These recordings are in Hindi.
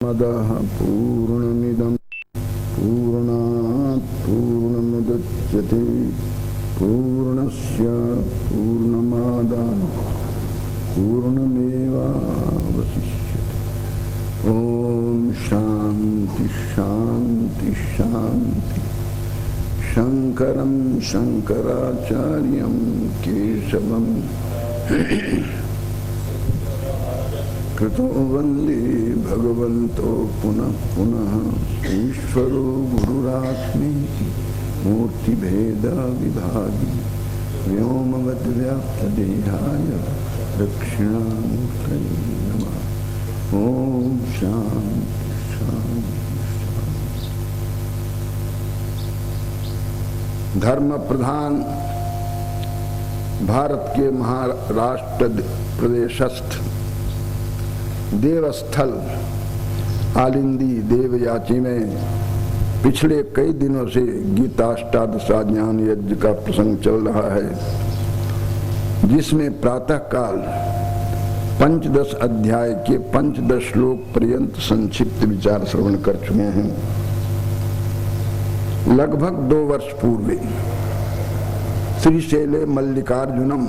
मदः पूर्णमिदं पूर्णात् पूर्णमुदच्यते पूर्णस्य पूर्णमादाय पूर्णमेवावशिष्यते। ओम शांति शांति शांति। शंकरं शंकराचार्यं केशवं कृतो वंदे भगवन्तो पुनः पुनः। ईश्वरो गुरुरात्मे मूर्तिभेद विभागी व्योमवद्व्याप्तदेहाय दक्षिणामूर्तये नमः। ओम शांति शांति शांति। धर्म प्रधान भारत के महाराष्ट्र प्रदेशस्थ देवस्थल आलिंदी देवयाची में पिछले कई दिनों से गीताष्टादशाज्ञान यज्ञ का प्रसंग चल रहा है, जिसमें प्रातःकाल पंचदश अध्याय के पंचदश श्लोक पर्यंत संक्षिप्त विचार श्रवण कर चुके हैं। लगभग 2 वर्ष पूर्व श्रीशैले मल्लिकार्जुनम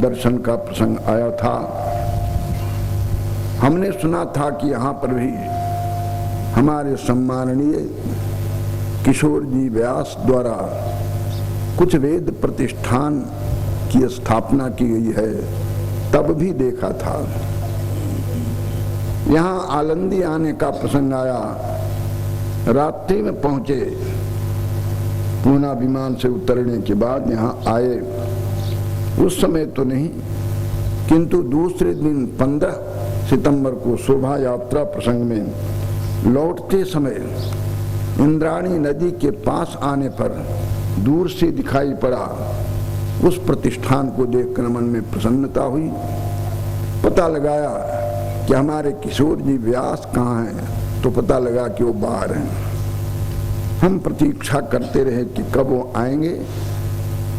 दर्शन का प्रसंग आया था। हमने सुना था कि यहाँ पर भी हमारे सम्माननीय किशोर जी व्यास द्वारा कुछ वेद प्रतिष्ठान की स्थापना की गई है, तब भी देखा था। यहाँ आलंदी आने का प्रसंग आया। रात्रि में पहुंचे, पूना विमान से उतरने के बाद यहाँ आए। उस समय तो नहीं, किंतु दूसरे दिन 15 सितंबर को शोभा यात्रा प्रसंग में लौटते समय इंद्राणी नदी के पास आने पर दूर से दिखाई पड़ा। उस प्रतिष्ठान को देखकर मन में प्रसन्नता हुई। पता लगाया कि हमारे किशोर जी व्यास कहाँ हैं, तो पता लगा कि वो बाहर हैं। हम प्रतीक्षा करते रहे कि कब वो आएंगे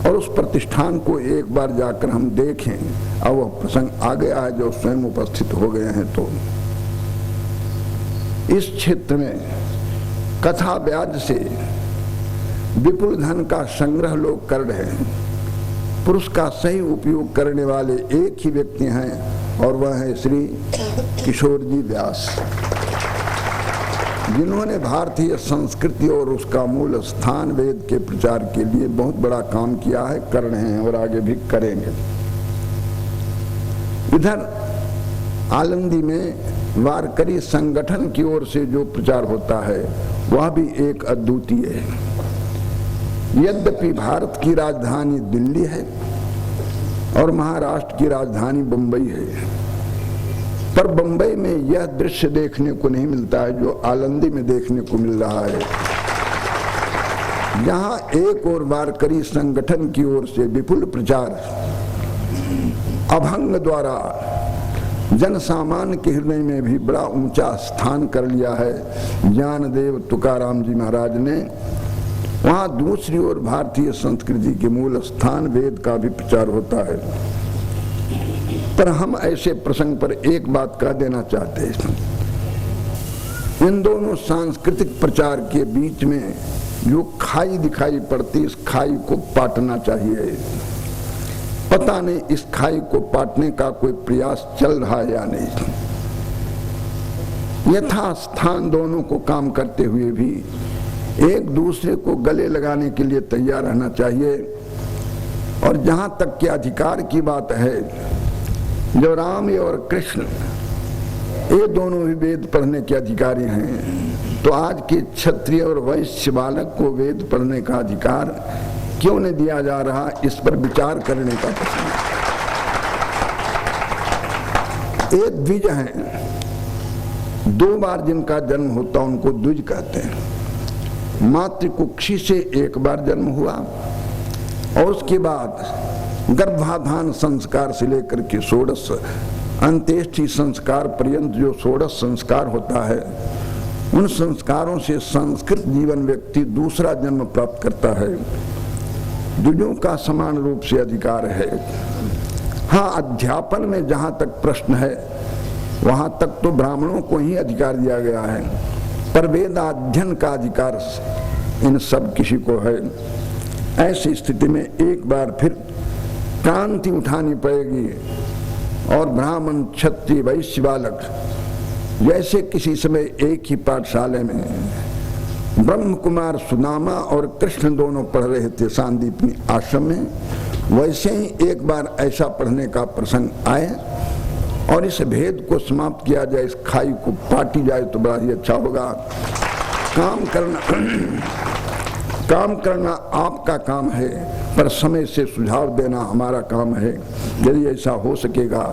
और उस प्रतिष्ठान को एक बार जाकर हम देखें। अब वह प्रसंग आ गया है, जो स्वयं उपस्थित हो गए हैं। तो इस क्षेत्र में कथा ब्याज से विपुल धन का संग्रह लोग कर रहे हैं। पुरुष का सही उपयोग करने वाले एक ही व्यक्ति हैं, और वह है श्री किशोर जी व्यास, जिन्होंने भारतीय संस्कृति और उसका मूल स्थान वेद के प्रचार के लिए बहुत बड़ा काम किया है, कर रहे हैं और आगे भी करेंगे। इधर आलंदी में वारकरी संगठन की ओर से जो प्रचार होता है वह भी एक अद्वितीय है। यद्यपि भारत की राजधानी दिल्ली है और महाराष्ट्र की राजधानी बंबई है, पर बंबई में यह दृश्य देखने को नहीं मिलता है जो आलंदी में देखने को मिल रहा है। यहाँ एक और वारकरी संगठन की ओर से विपुल प्रचार अभंग द्वारा जन सामान्य के हृदय में भी बड़ा ऊंचा स्थान कर लिया है। ज्ञानदेव तुकाराम जी महाराज ने वहाँ दूसरी ओर भारतीय संस्कृति के मूल स्थान वेद का भी प्रचार होता है। पर हम ऐसे प्रसंग पर एक बात कह देना चाहते हैं, इन दोनों सांस्कृतिक प्रचार के बीच में जो खाई दिखाई पड़ती, इस खाई को पाटना चाहिए। पता नहीं इस खाई को पाटने का कोई प्रयास चल रहा है या नहीं। यथास्थान दोनों को काम करते हुए भी एक दूसरे को गले लगाने के लिए तैयार रहना चाहिए। और जहां तक के अधिकार की बात है, जो राम और कृष्ण ये दोनों भी वेद पढ़ने के अधिकारी हैं, तो आज के क्षत्रिय और वैश्य बालक को वेद पढ़ने का अधिकार क्यों नहीं दिया जा रहा, इस पर विचार करने का प्रश्न। एक द्विज हैं, 2 बार जिनका जन्म होता उनको द्विज कहते हैं। मातृकुक्षी से 1 बार जन्म हुआ और उसके बाद गर्भाधान संस्कार से लेकर के षोडश अंत्येष्टि संस्कार पर्यंत जो षोडश संस्कार होता है, उन संस्कारों से संस्कृत जीवन व्यक्ति दूसरा जन्म प्राप्त करता है। द्विजों का समान रूप से अधिकार है। हाँ, अध्यापन में जहाँ तक प्रश्न है वहां तक तो ब्राह्मणों को ही अधिकार दिया गया है, पर वेदाध्ययन का अधिकार इन सब किसी को है। ऐसी स्थिति में एक बार फिर क्रांति उठानी पड़ेगी और ब्राह्मण, क्षत्रिय, वैश्य, बालक जैसे किसी समय एक ही पाठशाला में ब्रह्म कुमार सुदामा और कृष्ण दोनों पढ़ रहे थे सांदीपनी आश्रम में, वैसे ही एक बार ऐसा पढ़ने का प्रसंग आए और इस भेद को समाप्त किया जाए, इस खाई को पाटी जाए तो बड़ा ही अच्छा होगा। काम करना आपका काम है, पर समय से सुझाव देना हमारा काम है। यदि ऐसा हो सकेगा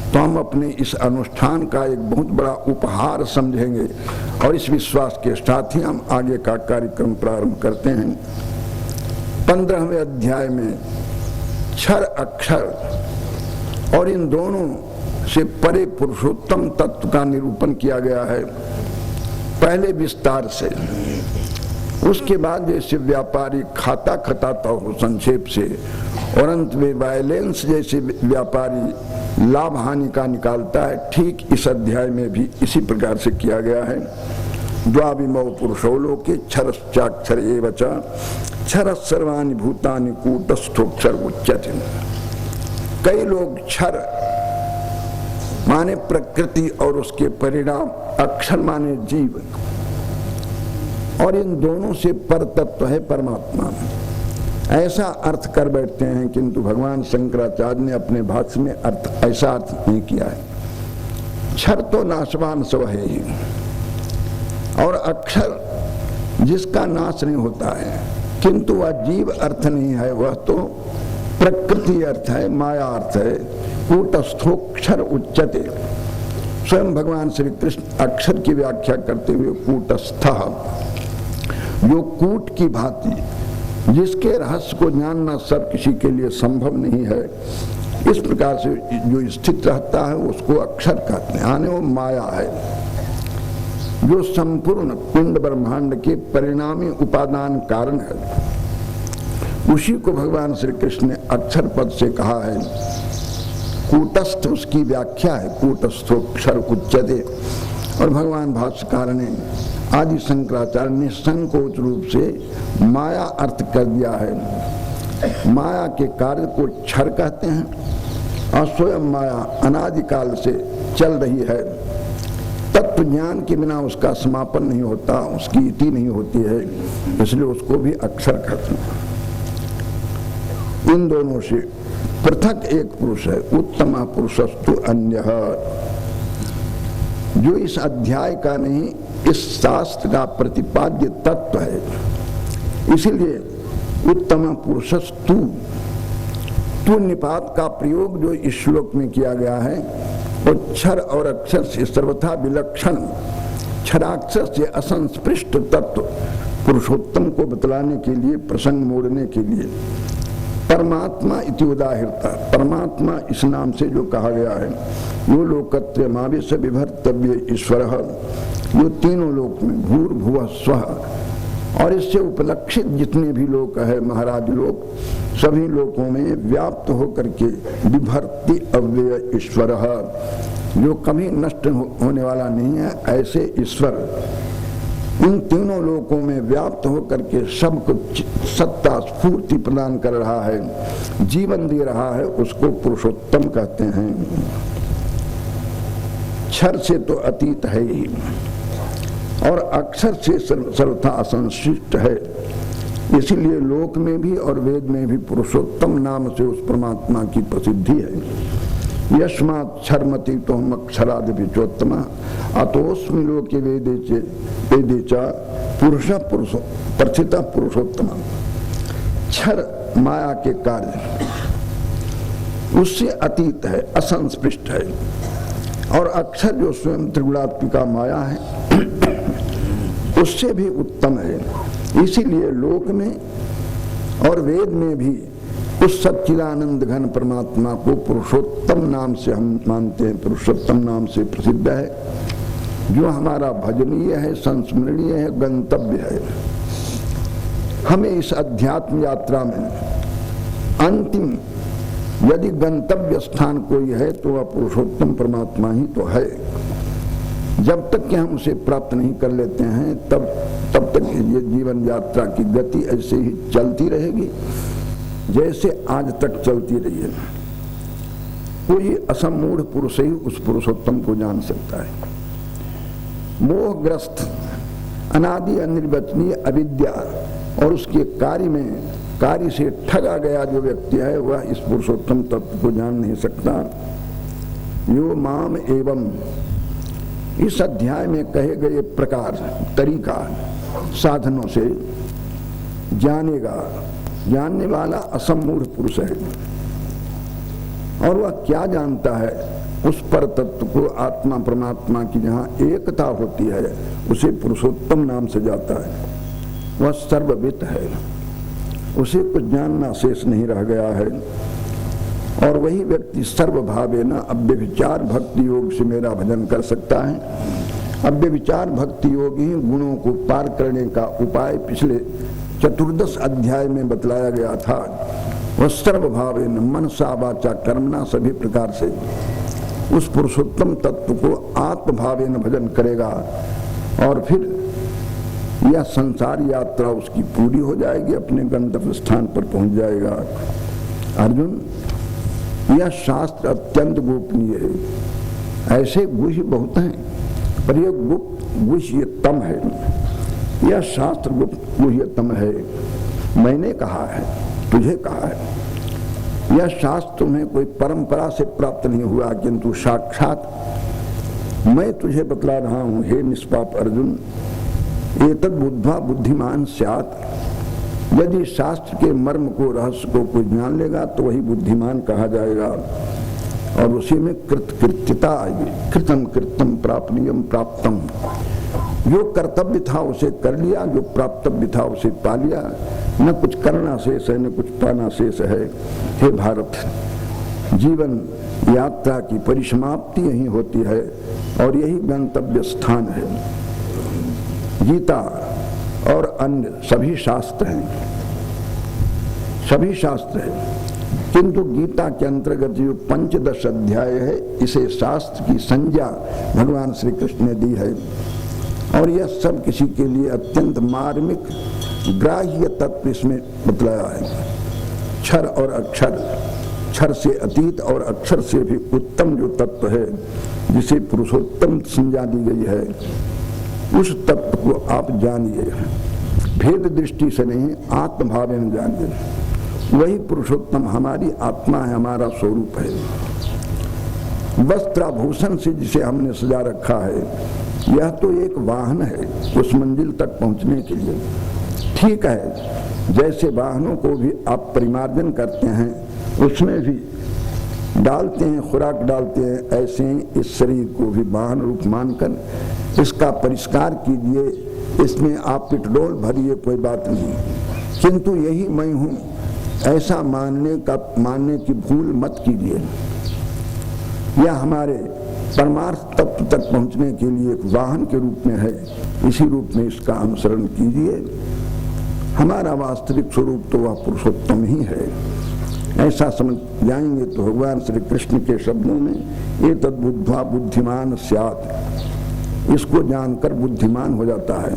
तो हम अपने इस अनुष्ठान का एक बहुत बड़ा उपहार समझेंगे और इस विश्वास के साथ ही हम आगे का कार्यक्रम प्रारंभ करते हैं। 15वें अध्याय में क्षर अक्षर और इन दोनों से परे पुरुषोत्तम तत्व का निरूपण किया गया है, पहले विस्तार से, उसके बाद जैसे व्यापारी खाता खटाता हो संक्षेप से, और अंत में वायलेंस जैसे व्यापारी लाभ हानि का निकालता है, ठीक इस अध्याय में भी इसी प्रकार से किया गया है। द्वाविमौ पुरुषो लोके क्षरश्चाक्षर एव च क्षरः सर्वाणि भूतानि कूटस्थोक्षर उच्यते। कई लोग क्षर माने प्रकृति और उसके परिणाम, अक्षर माने जीव, और इन दोनों से पर तत्व है परमात्मा, ऐसा अर्थ कर बैठते हैं। किंतु भगवान शंकराचार्य ने अपने भाष्य में ऐसा अर्थ नहीं किया है। क्षर तो नाशवान सब है ही, और अक्षर जिसका नाश नहीं होता है, किंतु वह जीव अर्थ नहीं है, वह तो प्रकृति अर्थ है, माया अर्थ है। कूटस्थोक्षर उच्यते। स्वयं भगवान श्री कृष्ण अक्षर की व्याख्या करते हुए कूटस्थ, जो कूट की भांति, जिसके रहस्य को जानना सब किसी के लिए संभव नहीं है, इस प्रकार से जो स्थित रहता है उसको अक्षर कहते हैं, यानी वो माया है, जो संपूर्ण पिंड ब्रह्मांड के परिणामी उपादान कारण है। उसी को भगवान श्री कृष्ण ने अक्षर पद से कहा है। कूटस्थ उसकी व्याख्या है, कूटस्थोक्षर उच्यते। और भगवान भाष्यकार ने आदि शंकराचार्य ने संकोच रूप से माया अर्थ कर दिया है। माया के कार्य को क्षर कहते हैं और स्वयं माया अनादिकाल से चल रही है। तत्व ज्ञान के बिना उसका समापन नहीं होता, उसकी इति नहीं होती है, इसलिए उसको भी अक्षर कहते हैं। इन दोनों से पृथक एक पुरुष है, उत्तम पुरुषस्तु अन्यः, जो इस अध्याय का नहीं, इस शास्त्र का प्रतिपाद्य तत्व है। इसीलिए उत्तम पुरुषस्तु, तू निपात का प्रयोग जो इस श्लोक में किया गया है, और क्षर और अक्षर से सर्वथा विलक्षण, क्षराक्षर से असंस्पृष्ट तत्व पुरुषोत्तम को बतलाने के लिए, प्रसंग मोड़ने के लिए परमात्मा इति उदाहृता, परमात्मा इस नाम से जो कहा गया है, यो लोकत्रयमावेश विभर्तव्य ईश्वर, जो तीनों लोक में भूर्भुवः स्वः, और इससे उपलक्षित जितने भी लोक है, महाराज लोक, सभी लोकों में व्याप्त होकर के विभर्ति अव्यय ईश्वर, जो कभी नष्ट होने वाला नहीं है, ऐसे ईश्वर इन तीनों लोकों में व्याप्त होकर के सबको सत्ता स्फूर्ति प्रदान कर रहा है, जीवन दे रहा है, उसको पुरुषोत्तम कहते हैं। क्षर से तो अतीत है ही, और अक्षर से सर्वथा असंशिष्ट है। इसीलिए लोक में भी और वेद में भी पुरुषोत्तम नाम से उस परमात्मा की प्रसिद्धि है। यस्मात् क्षरमति तो हम अक्षरादि विचोत्तमा अतोस्मि लोके वेदे च पुरुष प्रथिता पुरुषोत्तम। क्षर माया के कार्य उससे अतीत है, असंस्पृष्ट है, और अक्षर जो स्वयं त्रिगुणात्मिका माया है उससे भी उत्तम है। इसीलिए लोक में और वेद में भी उस सच्चिदानंद घन परमात्मा को पुरुषोत्तम नाम से हम मानते हैं, पुरुषोत्तम नाम से प्रसिद्ध है, जो हमारा भजनीय है, संस्मरणीय है, गंतव्य है। हमें इस अध्यात्म यात्रा में अंतिम यदि गंतव्य स्थान कोई है तो वह पुरुषोत्तम परमात्मा ही तो है। जब तक कि हम उसे प्राप्त नहीं कर लेते हैं तब तक ये जीवन यात्रा की गति ऐसे ही चलती रहेगी जैसे आज तक चलती रही है। कोई असमूढ़ पुरुष ही उस पुरुषोत्तम को जान सकता है। मोहग्रस्त अनादि अनिर्वचनीय अविद्या और उसके कार्य से ठगा गया जो व्यक्ति है वह इस पुरुषोत्तम तत्व को जान नहीं सकता। यो माम एवं इस अध्याय में कहे गए प्रकार तरीका साधनों से जानेगा। जानने वाला असमूढ़ पुरुष है और वह क्या जानता है, उस पर तत्व को आत्मा परमात्मा की जहाँ एकता होती है उसे पुरुषोत्तम नाम से जाता है। वह सर्ववित है, उसे कुछ जानना शेष नहीं रह गया है। और वही व्यक्ति सर्वभावेन अव्यभिचार भक्ति योग से मेरा भजन कर सकता है। अव्यभिचार भक्ति योग ही गुणों को पार करने का उपाय पिछले 14 अध्याय में बतलाया गया था। वह सर्वभावेन मनसा वाचा कर्मणा सभी प्रकार से उस पुरुषोत्तम तत्व को आत्मभावेन भजन करेगा और फिर यह संसार यात्रा उसकी पूरी हो जाएगी, अपने गंतव्य स्थान पर पहुंच जाएगा। अर्जुन, यह शास्त्र अत्यंत गोपनीय है। ऐसे गुह्य बहुत हैं पर यह गुप्त गुह्यतम है। यह शास्त्र गुप्त गुह्यतम है। मैंने कहा है, तुझे कहा है। यह शास्त्र तुम्हें कोई परंपरा से प्राप्त नहीं हुआ किंतु साक्षात मैं तुझे बतला रहा हूं। हे निष्पाप अर्जुन, एतद् बुद्ध्वा बुद्धिमान स्यात्। यदि शास्त्र के मर्म को रहस्य को कोई जान लेगा तो वही बुद्धिमान कहा जाएगा और उसी में कृतकृत्यता आएगी। कृतम कृतम प्रापनीयम प्राप्तम। जो कर्तव्य था उसे कर लिया, जो प्राप्तव्य था उसे पा लिया। न कुछ करना शेष है न कुछ पाना शेष है। हे भारत, जीवन यात्रा की परिसमाप्ति यही होती है और यही गंतव्य स्थान है। गीता और अन्य सभी शास्त्र हैं, सभी शास्त्र हैं, किंतु गीता के अंतर्गत जो 15 अध्याय है इसे शास्त्र की संज्ञा भगवान श्री कृष्ण ने दी है और यह सब किसी के लिए अत्यंत मार्मिक ग्राह्य तत्व इसमें बतलाया है। क्षर और अक्षर, क्षर से अतीत और अक्षर से भी उत्तम जो तत्व है जिसे पुरुषोत्तम संज्ञा दी गई है, उस तत्व को आप जानिए। भेद दृष्टि से नहीं, आत्मभाव में जानिए। वही पुरुषोत्तम हमारी आत्मा है, हमारा स्वरूप है। वस्त्राभूषण से जिसे हमने सजा रखा है यह तो एक वाहन है उस मंजिल तक पहुंचने के लिए। ठीक है, जैसे वाहनों को भी आप परिमार्जन करते हैं, उसमें भी डालते हैं, खुराक डालते हैं, ऐसे ही इस शरीर को भी वाहन रूप मानकर इसका परिष्कार कीजिए। इसमें आप पेट्रोल भरिए, कोई बात नहीं, किंतु यही मैं हूँ ऐसा मानने की भूल मत कीजिए। यह हमारे परमार्थ तत्व तक पहुंचने के लिए एक वाहन के रूप में है। इसी रूप में इसका अनुसरण कीजिए। हमारा वास्तविक स्वरूप तो वह पुरुषोत्तम ही है। ऐसा समझ जाएंगे तो भगवान श्री कृष्ण के शब्दों में एतद् बुद्ध्वा बुद्धिमान स्यात्, इसको जानकर बुद्धिमान हो जाता है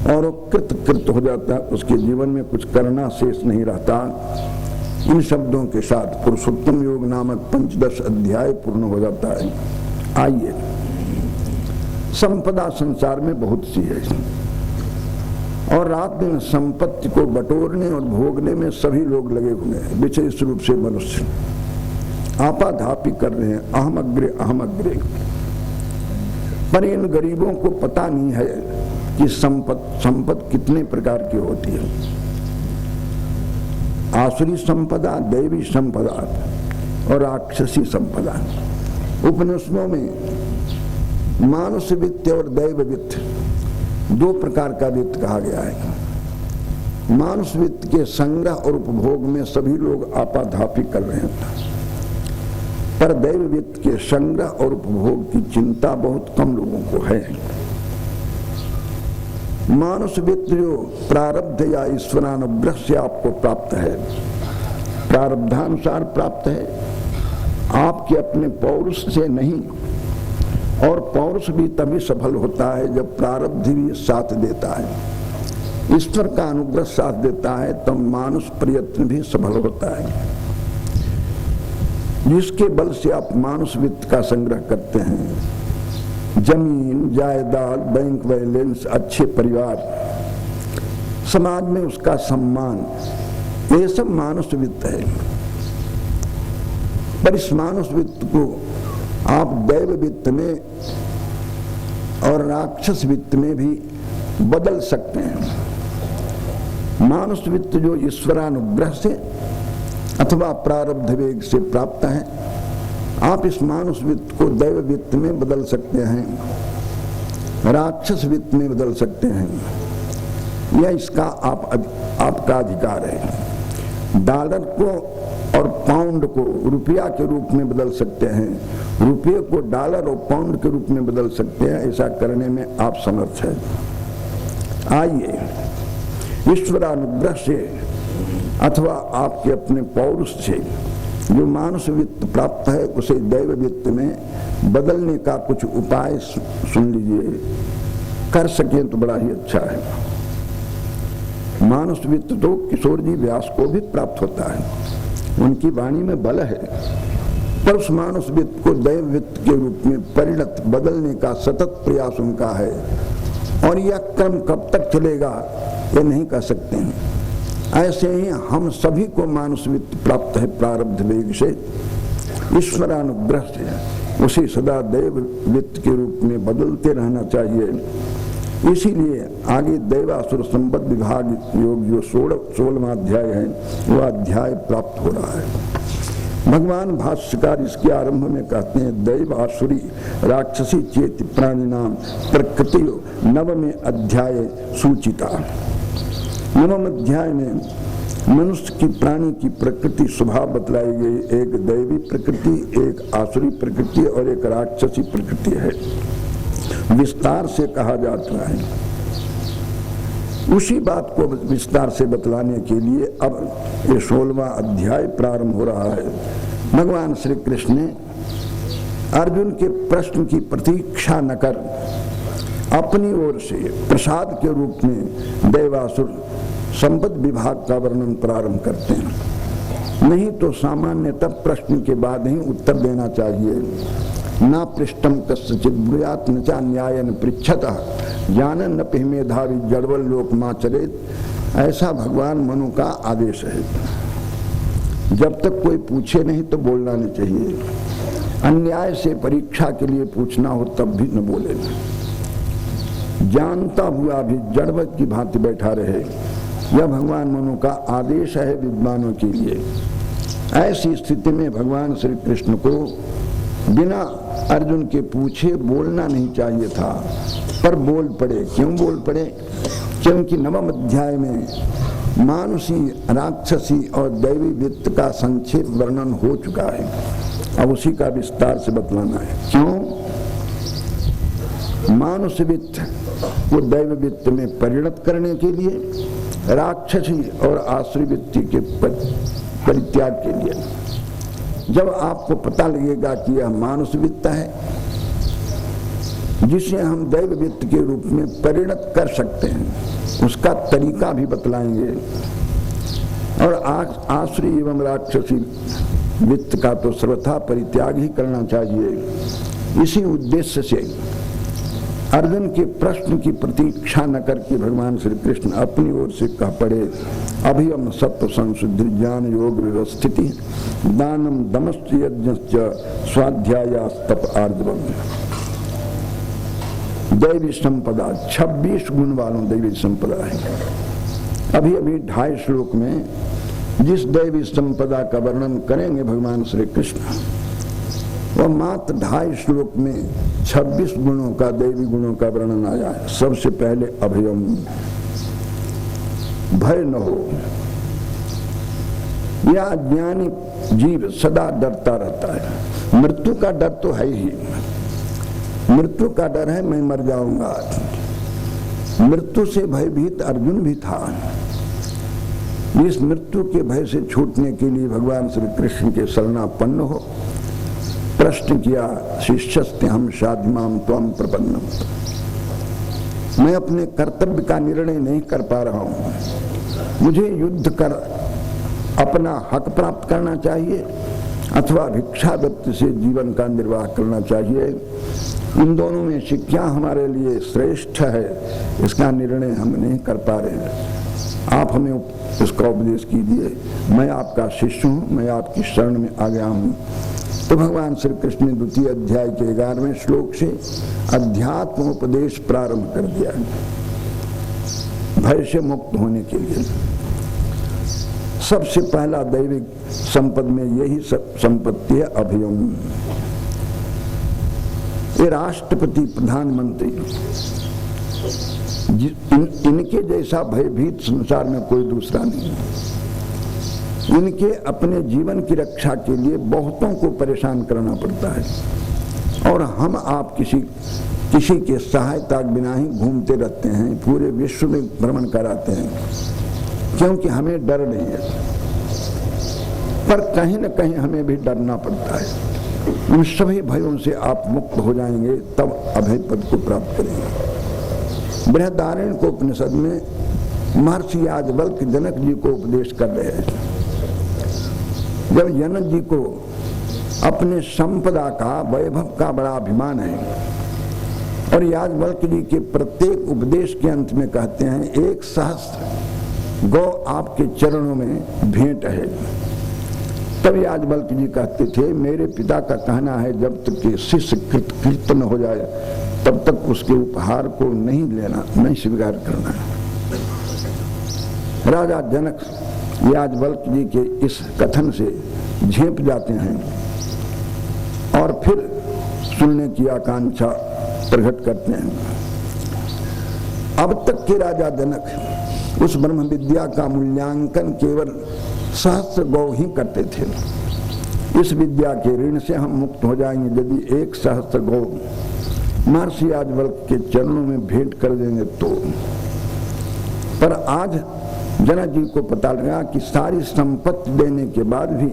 और कृत हो जाता है। उसके जीवन में कुछ करना शेष नहीं रहता। इन शब्दों के साथ पुरुषोत्तम योग नामक 15 अध्याय पूर्ण हो जाता है। आइए, संपदा संसार में बहुत सी है और रात दिन संपत्ति को बटोरने और भोगने में सभी लोग लगे हुए हैं। विशेष रूप से मनुष्य आपाधापी कर रहे हैं, अहम अग्रे। पर इन गरीबों को पता नहीं है कि संपद कितने प्रकार की होती है। आसुरी संपदा, दैवी संपदा और राक्षसी संपदा। उपनिषदों में मानुष वित्त और दैव वित्त दो प्रकार का वित्त कहा गया है। मानुष वित्त के संग्रह और उपभोग में सभी लोग आपाधापी कर रहे हैं, पर दैव वित्त के संग्रह और उपभोग की चिंता बहुत कम लोगों को है। मानुष वित्त जो प्रारब्ध या ईश्वरानुग्रह से आपको प्राप्त है, प्रारब्धानुसार प्राप्त है, आपके अपने पौरुष से नहीं। और पौरुष भी तभी सफल होता है जब प्रारब्ध भी साथ देता है, ईश्वर का अनुग्रह साथ देता है, तब मानुष प्रयत्न भी सफल होता है। जिसके बल से आप मानुष वित्त का संग्रह करते हैं, जमीन, जायदाद, बैंक बैलेंस, अच्छे परिवार, समाज में उसका सम्मान, ये सब मानुष वित्त है। पर इस मानुष वित्त को आप दैव वित्त में और राक्षस वित्त में भी बदल सकते हैं। मानुष वित्त जो ईश्वरानुग्रह से अथवा प्रारब्ध वेग से प्राप्त है, आप इस मानुष वित्त को दैव वित्त में बदल सकते हैं, राक्षस वित्त में बदल सकते हैं। यह इसका आपका अधिकार है। डॉलर को और पाउंड को रुपया के रूप में बदल सकते हैं, रुपये को डॉलर और पाउंड के रूप में बदल सकते हैं। ऐसा करने में आप समर्थ हैं। आइए, ईश्वरानुग्रह से अथवा आपके अपने पौरुष से जो मानुष वित्त प्राप्त है, उसे दैव वित्त में बदलने का कुछ उपाय सुन लीजिए। कर सकें तो बड़ा ही अच्छा है। मानुष वित्त तो किशोर जी व्यास को भी प्राप्त होता है, उनकी वाणी में बल है, पर उस मानुष वित्त को दैव वित्त के रूप में परिणत बदलने का सतत प्रयास उनका है। और यह क्रम कब तक चलेगा ये नहीं कह सकते हैं। ऐसे ही हम सभी को मानुष वित्त प्राप्त है प्रारब्ध वेग से, ईश्वरानुग्रह से उसे सदा दैव वित्त के रूप में बदलते रहना चाहिए। इसीलिए आगे दैवासुर संबद्ध विभाग योग जो 16वां अध्याय है, वह अध्याय प्राप्त हो रहा है। भगवान भाष्यकार इसके आरंभ में कहते हैं, दैव आसुरी राक्षसी चेत प्राणी नाम प्रकृति नवमे अध्याय सूचिता। नवम अध्याय में मनुष्य की प्राणी की प्रकृति स्वभाव बतलाई गई। एक दैवी प्रकृति, एक आसुरी प्रकृति और एक राक्षसी प्रकृति है। विस्तार से कहा जाता है। उसी बात को विस्तार से बतलाने के लिए अब ये 16वां अध्याय प्रारंभ हो रहा है। भगवान श्री कृष्ण ने अर्जुन के प्रश्न की प्रतीक्षा न कर अपनी ओर से प्रसाद के रूप में दैवासुर संबद्ध विभाग का वर्णन प्रारंभ करते हैं। नहीं तो सामान्यतः प्रश्न के बाद ही उत्तर देना चाहिए। ना पृष्ठम कस्यचित् ब्रूयात् न चा न्यायन पृच्छतः जानन न पिहि मेधावी जड़वल लोक माचरेत। ऐसा भगवान मनु का आदेश है। जब तक कोई पूछे नहीं तो बोलना नहीं चाहिए। अन्याय से परीक्षा के लिए पूछना हो तब भी न बोले। जानता हुआ भी जड़वत की भांति बैठा रहे, यह भगवान मनु का आदेश है विद्वानों के लिए। ऐसी स्थिति में भगवान श्री कृष्ण को बिना अर्जुन के पूछे बोलना नहीं चाहिए था, पर बोल पड़े। क्यों बोल पड़े? क्योंकि नवम अध्याय में मानुषी, राक्षसी और दैवी वित्त का संक्षेप वर्णन हो चुका है। अब उसी का विस्तार से बतलाना है। क्यों? मानुष वित्त को दैव वित्त में परिणत करने के लिए, राक्षसी और आसुरी वित्त के परित्याग के लिए। जब आपको पता लगेगा कि यह मानुष वित्त है जिसे हम दैव वित्त के रूप में परिणत कर सकते हैं, उसका तरीका भी बतलाएंगे। और आसुरी एवं राक्षसी वित्त का तो सर्वथा परित्याग ही करना चाहिए। इसी उद्देश्य से अर्जुन के प्रश्न की प्रतीक्षा न करके भगवान श्री कृष्ण अपनी ओर से कह पड़े, अभियम सत्व संशुद्धि ज्ञान योग स्थिति दानम दमश्च यज्ञश्च स्वाध्यायास्तप आर्जवम। दैवी संपदा 26 गुण वालों दैवी संपदा है। अभी 2.5 श्लोक में जिस दैवी संपदा का वर्णन करेंगे भगवान श्री कृष्ण, वह मात्र 2.5 श्लोक में 26 गुणों का, दैवी गुणों का वर्णन आया है। सबसे पहले अभयम, भय न हो। यह ज्ञानी जीव सदा डरता रहता है। मृत्यु का डर तो है ही। मृत्यु का डर है, मैं मर जाऊंगा। मृत्यु से भयभीत अर्जुन भी था। इस मृत्यु के भय से छूटने के लिए भगवान श्री कृष्ण के शरणापन्न हो। प्रश्न किया, शिष्यस्ते हम शाधिमाम त्वम प्रपन्नम, मैं अपने कर्तव्य का निर्णय नहीं कर पा रहा हूं, मुझे युद्ध कर अपना हक प्राप्त करना चाहिए अथवा भिक्षावृत्ति से जीवन का निर्वाह करना चाहिए। इन दोनों में से क्या हमारे लिए श्रेष्ठ है, इसका निर्णय हम नहीं कर पा रहे। आप हमें इसका उपदेश कीजिए, मैं आपका शिष्य हूं, मैं आपकी शरण में आ गया हूं। तो भगवान श्री कृष्ण ने द्वितीय अध्याय के 11वें श्लोक से अध्यात्म उपदेश प्रारंभ कर दिया, भय से मुक्त होने के लिए। सबसे पहला दैविक संपद में यही संपत्ति है, अभयम। ये राष्ट्रपति, प्रधानमंत्री, इनके जैसा भयभीत संसार में कोई दूसरा नहीं। इनके अपने जीवन की रक्षा के लिए बहुतों को परेशान करना पड़ता है और हम आप किसी के सहायता के बिना ही घूमते रहते हैं, पूरे विश्व में भ्रमण कराते हैं, क्योंकि हमें डर नहीं है। पर कहीं न कहीं हमें भी डरना पड़ता है। उन सभी भयों से आप मुक्त हो जाएंगे, तब अभय पद को प्राप्त करेंगे। बृहदारण्यक उपनिषद में महर्षि याज्ञवल्क्य जनक जी को उपदेश कर रहे हैं। जब जनक जी को अपने संपदा का, वैभव का बड़ा अभिमान है और याज्ञवल्क्य जी के प्रत्येक उपदेश के अंत में कहते हैं, 1 सहस्त्र गौ आपके चरणों में भेंट है। तब याज्ञवल्क्य जी कहते थे, मेरे पिता का कहना है जब तक कि शिष्य कृत न हो जाए तब तक उसके उपहार को नहीं लेना, नहीं स्वीकार करना। राजा जनक याज्ञवल्क्य जी के इस कथन से झेप जाते हैं और फिर सुनने की आकांक्षा प्रकट करते हैं। अब तक के राजा जनक उस ब्रह्म विद्या का मूल्यांकन केवल सहस्त्र गौ ही करते थे। इस विद्या के ऋण से हम मुक्त हो जाएंगे यदि 1 सहस्त्र गौ महर्षि याज्ञवल्क्य के चरणों में भेंट कर देंगे तो। पर आज जनक जी को पता लगा कि सारी संपत्ति देने के बाद भी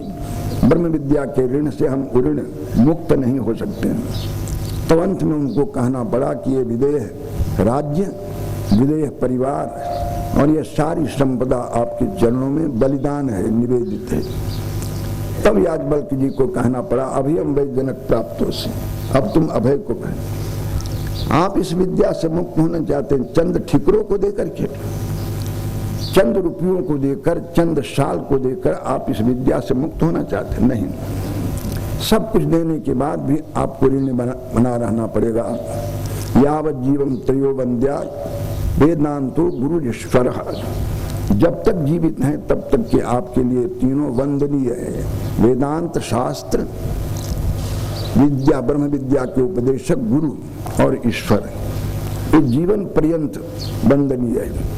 ब्रह्म विद्या के ऋण से हम ऋण मुक्त नहीं हो सकते। तो अंत में उनको कहना पड़ा कि ये विदेह राज्य, विदेह परिवार और ये सारी संपदा आपके चरणों में बलिदान है, निवेदित है। तब याज्ञवल्क्य जी को कहना पड़ा, अभयम वै जनक प्राप्तोसि, अब तुम अभय को कहें। आप इस विद्या से मुक्त होना चाहते हैं चंद ठिकरों को देकर के, चंद रुपयों को देकर, चंद साल को देकर आप इस विद्या से मुक्त होना चाहते हैं? नहीं, सब कुछ देने के बाद भी आपको ऋणी बना रहना पड़ेगा। यावत जीवम त्रयो वंद्या वेदांतो गुरुजीश्वर, जब तक जीवित हैं तब तक के आपके लिए तीनों वंदनीय है। वेदांत शास्त्र, विद्या, ब्रह्म विद्या के उपदेशक गुरु और ईश्वर, ये जीवन पर्यंत वंदनीय है।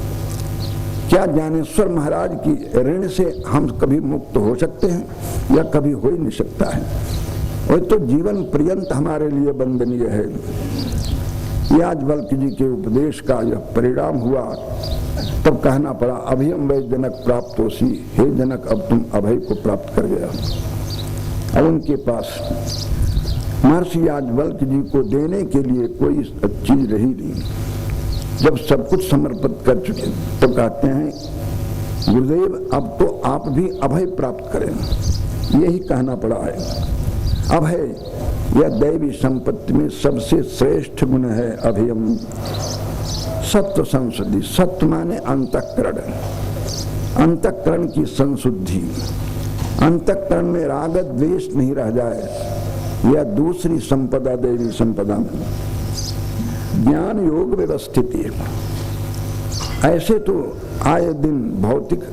क्या ज्ञानेश्वर महाराज की ऋण से हम कभी मुक्त हो सकते हैं या कभी हो ही नहीं सकता है? और तो जीवन पर्यंत हमारे लिए वंदनीय है। याज्ञवल्क्य जी के उपदेश का यह परिणाम हुआ। तब कहना पड़ा, अभयम वै जनक प्राप्तोसि, हे जनक अब तुम अभय को प्राप्त कर गया। अब उनके पास महर्षि याज्ञवल्क्य जी को देने के लिए कोई चीज रही नहीं। जब सब कुछ समर्पित कर चुके तो कहते हैं, गुरुदेव अब तो आप भी अभय प्राप्त करें। यही कहना पड़ा है। अभय यह दैवी संपत्ति में सबसे श्रेष्ठ गुण है। अभयम सत्व संशुद्धि, सत्व माने अंतःकरण, अंतःकरण की संशुद्धि, अंतःकरण में राग द्वेष नहीं रह जाए, यह दूसरी संपदा दैवी संपदा में। ज्ञान योग व्यवस्थित है। ऐसे तो आए दिन भौतिक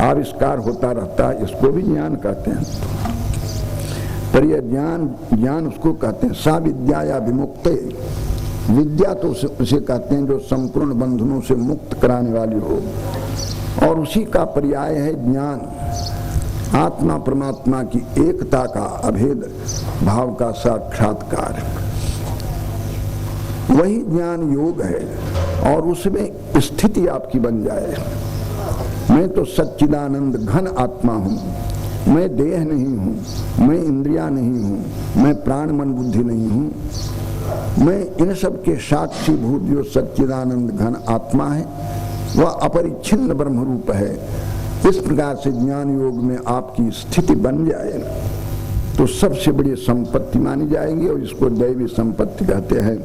आविष्कार होता रहता है, इसको भी ज्ञान कहते हैं, पर यह ज्ञान उसको कहते हैं सा विद्या या विमुक्ते। विद्या तो उसे कहते हैं जो संपूर्ण बंधनों से मुक्त कराने वाली हो, और उसी का पर्याय है ज्ञान, आत्मा परमात्मा की एकता का, अभेद भाव का साक्षात्कार। वही ज्ञान योग है और उसमें स्थिति आपकी बन जाए। मैं तो सच्चिदानंद घन आत्मा हूँ, मैं देह नहीं हूँ, मैं इंद्रिया नहीं हूँ, मैं प्राण मन बुद्धि नहीं हूँ, मैं इन सब के साक्षी भूत जो सच्चिदानंद घन आत्मा है वह अपरिच्छिन्न ब्रह्म रूप है। इस प्रकार से ज्ञान योग में आपकी स्थिति बन जाए तो सबसे बड़ी संपत्ति मानी जाएगी और इसको दैवी संपत्ति कहते हैं।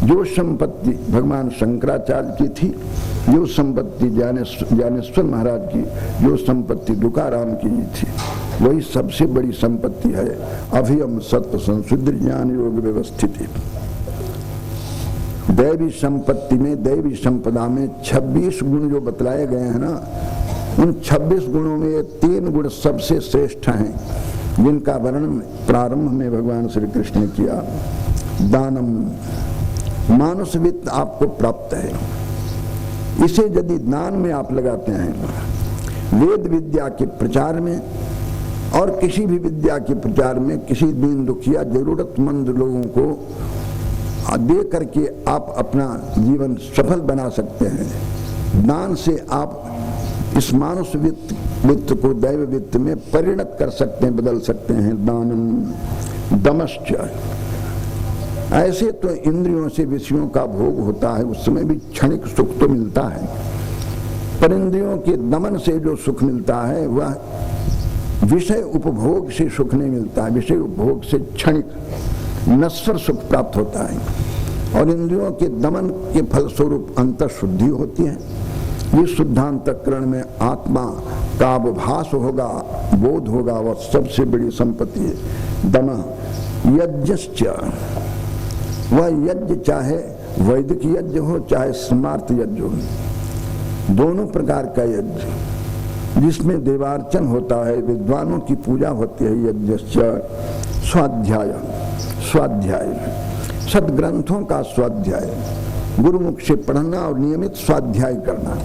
जो संपत्ति भगवान शंकराचार्य की थी, जो संपत्ति ज्ञानेश्वर महाराज की, जो संपत्ति तुकाराम की थी, वही सबसे बड़ी संपत्ति है। अभियम सत्व संशुद्ध ज्ञान योग व्यवस्थित। दैवी संपत्ति में, दैवी संपदा में 26 गुण जो बतलाए गए हैं ना, उन 26 गुणों में ये 3 गुण सबसे श्रेष्ठ हैं, जिनका वर्णन प्रारंभ में भगवान श्री कृष्ण ने किया। दानम, मानुष वित्त आपको प्राप्त है, इसे यदि दान में आप लगाते हैं, वेद विद्या के प्रचार में और किसी भी विद्या के प्रचार में किसी दीन दुखिया जरूरतमंद लोगों को दे करके आप अपना जीवन सफल बना सकते हैं। दान से आप इस मानुष वित्त को दैव वित्त में परिणत कर सकते हैं, बदल सकते हैं। दानम दमश्च, ऐसे तो इंद्रियों से विषयों का भोग होता है, उस समय भी क्षणिक सुख तो मिलता है, पर इंद्रियों के दमन से जो सुख मिलता है वह विषय उपभोग से सुख नहीं मिलता है। विषय उपभोग से क्षणिक नश्वर सुख प्राप्त होता है और इंद्रियों के दमन के फलस्वरूप अंतर शुद्धि होती है। इस शुद्धांतकरण में आत्मा का अवभास होगा, बोध होगा, वह सबसे बड़ी संपत्ति है। दम यज्ञश्च, वह यज्ञ चाहे वैदिक यज्ञ हो चाहे स्मार्त यज्ञ हो, दोनों प्रकार का यज्ञ जिसमें देवार्चन होता है, विद्वानों की पूजा होती है। यज्ञश्च स्वाध्याय, स्वाध्याय सद्ग्रंथों का स्वाध्याय, गुरुमुख से पढ़ना और नियमित स्वाध्याय करना।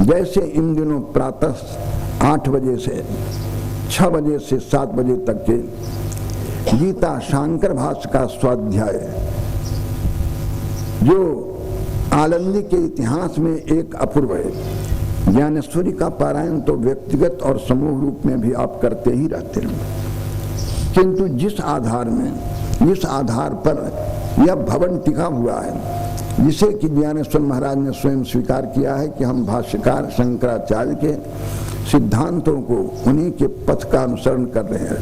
जैसे इन दिनों प्रातः 8 बजे से 6 बजे से 7 बजे तक के गीता शांकर भाष्य का स्वाध्याय, जो आनंदी के इतिहास में एक अपूर्व है। ज्ञानेश्वरी का पारायण तो व्यक्तिगत और समूह रूप में भी आप करते ही रहते हैं, किंतु जिस आधार पर यह भवन टिका हुआ है, जिसे कि ज्ञानेश्वर महाराज ने स्वयं स्वीकार किया है कि हम भाष्यकार शंकराचार्य के सिद्धांतों को, उन्हीं के पथ का अनुसरण कर रहे हैं,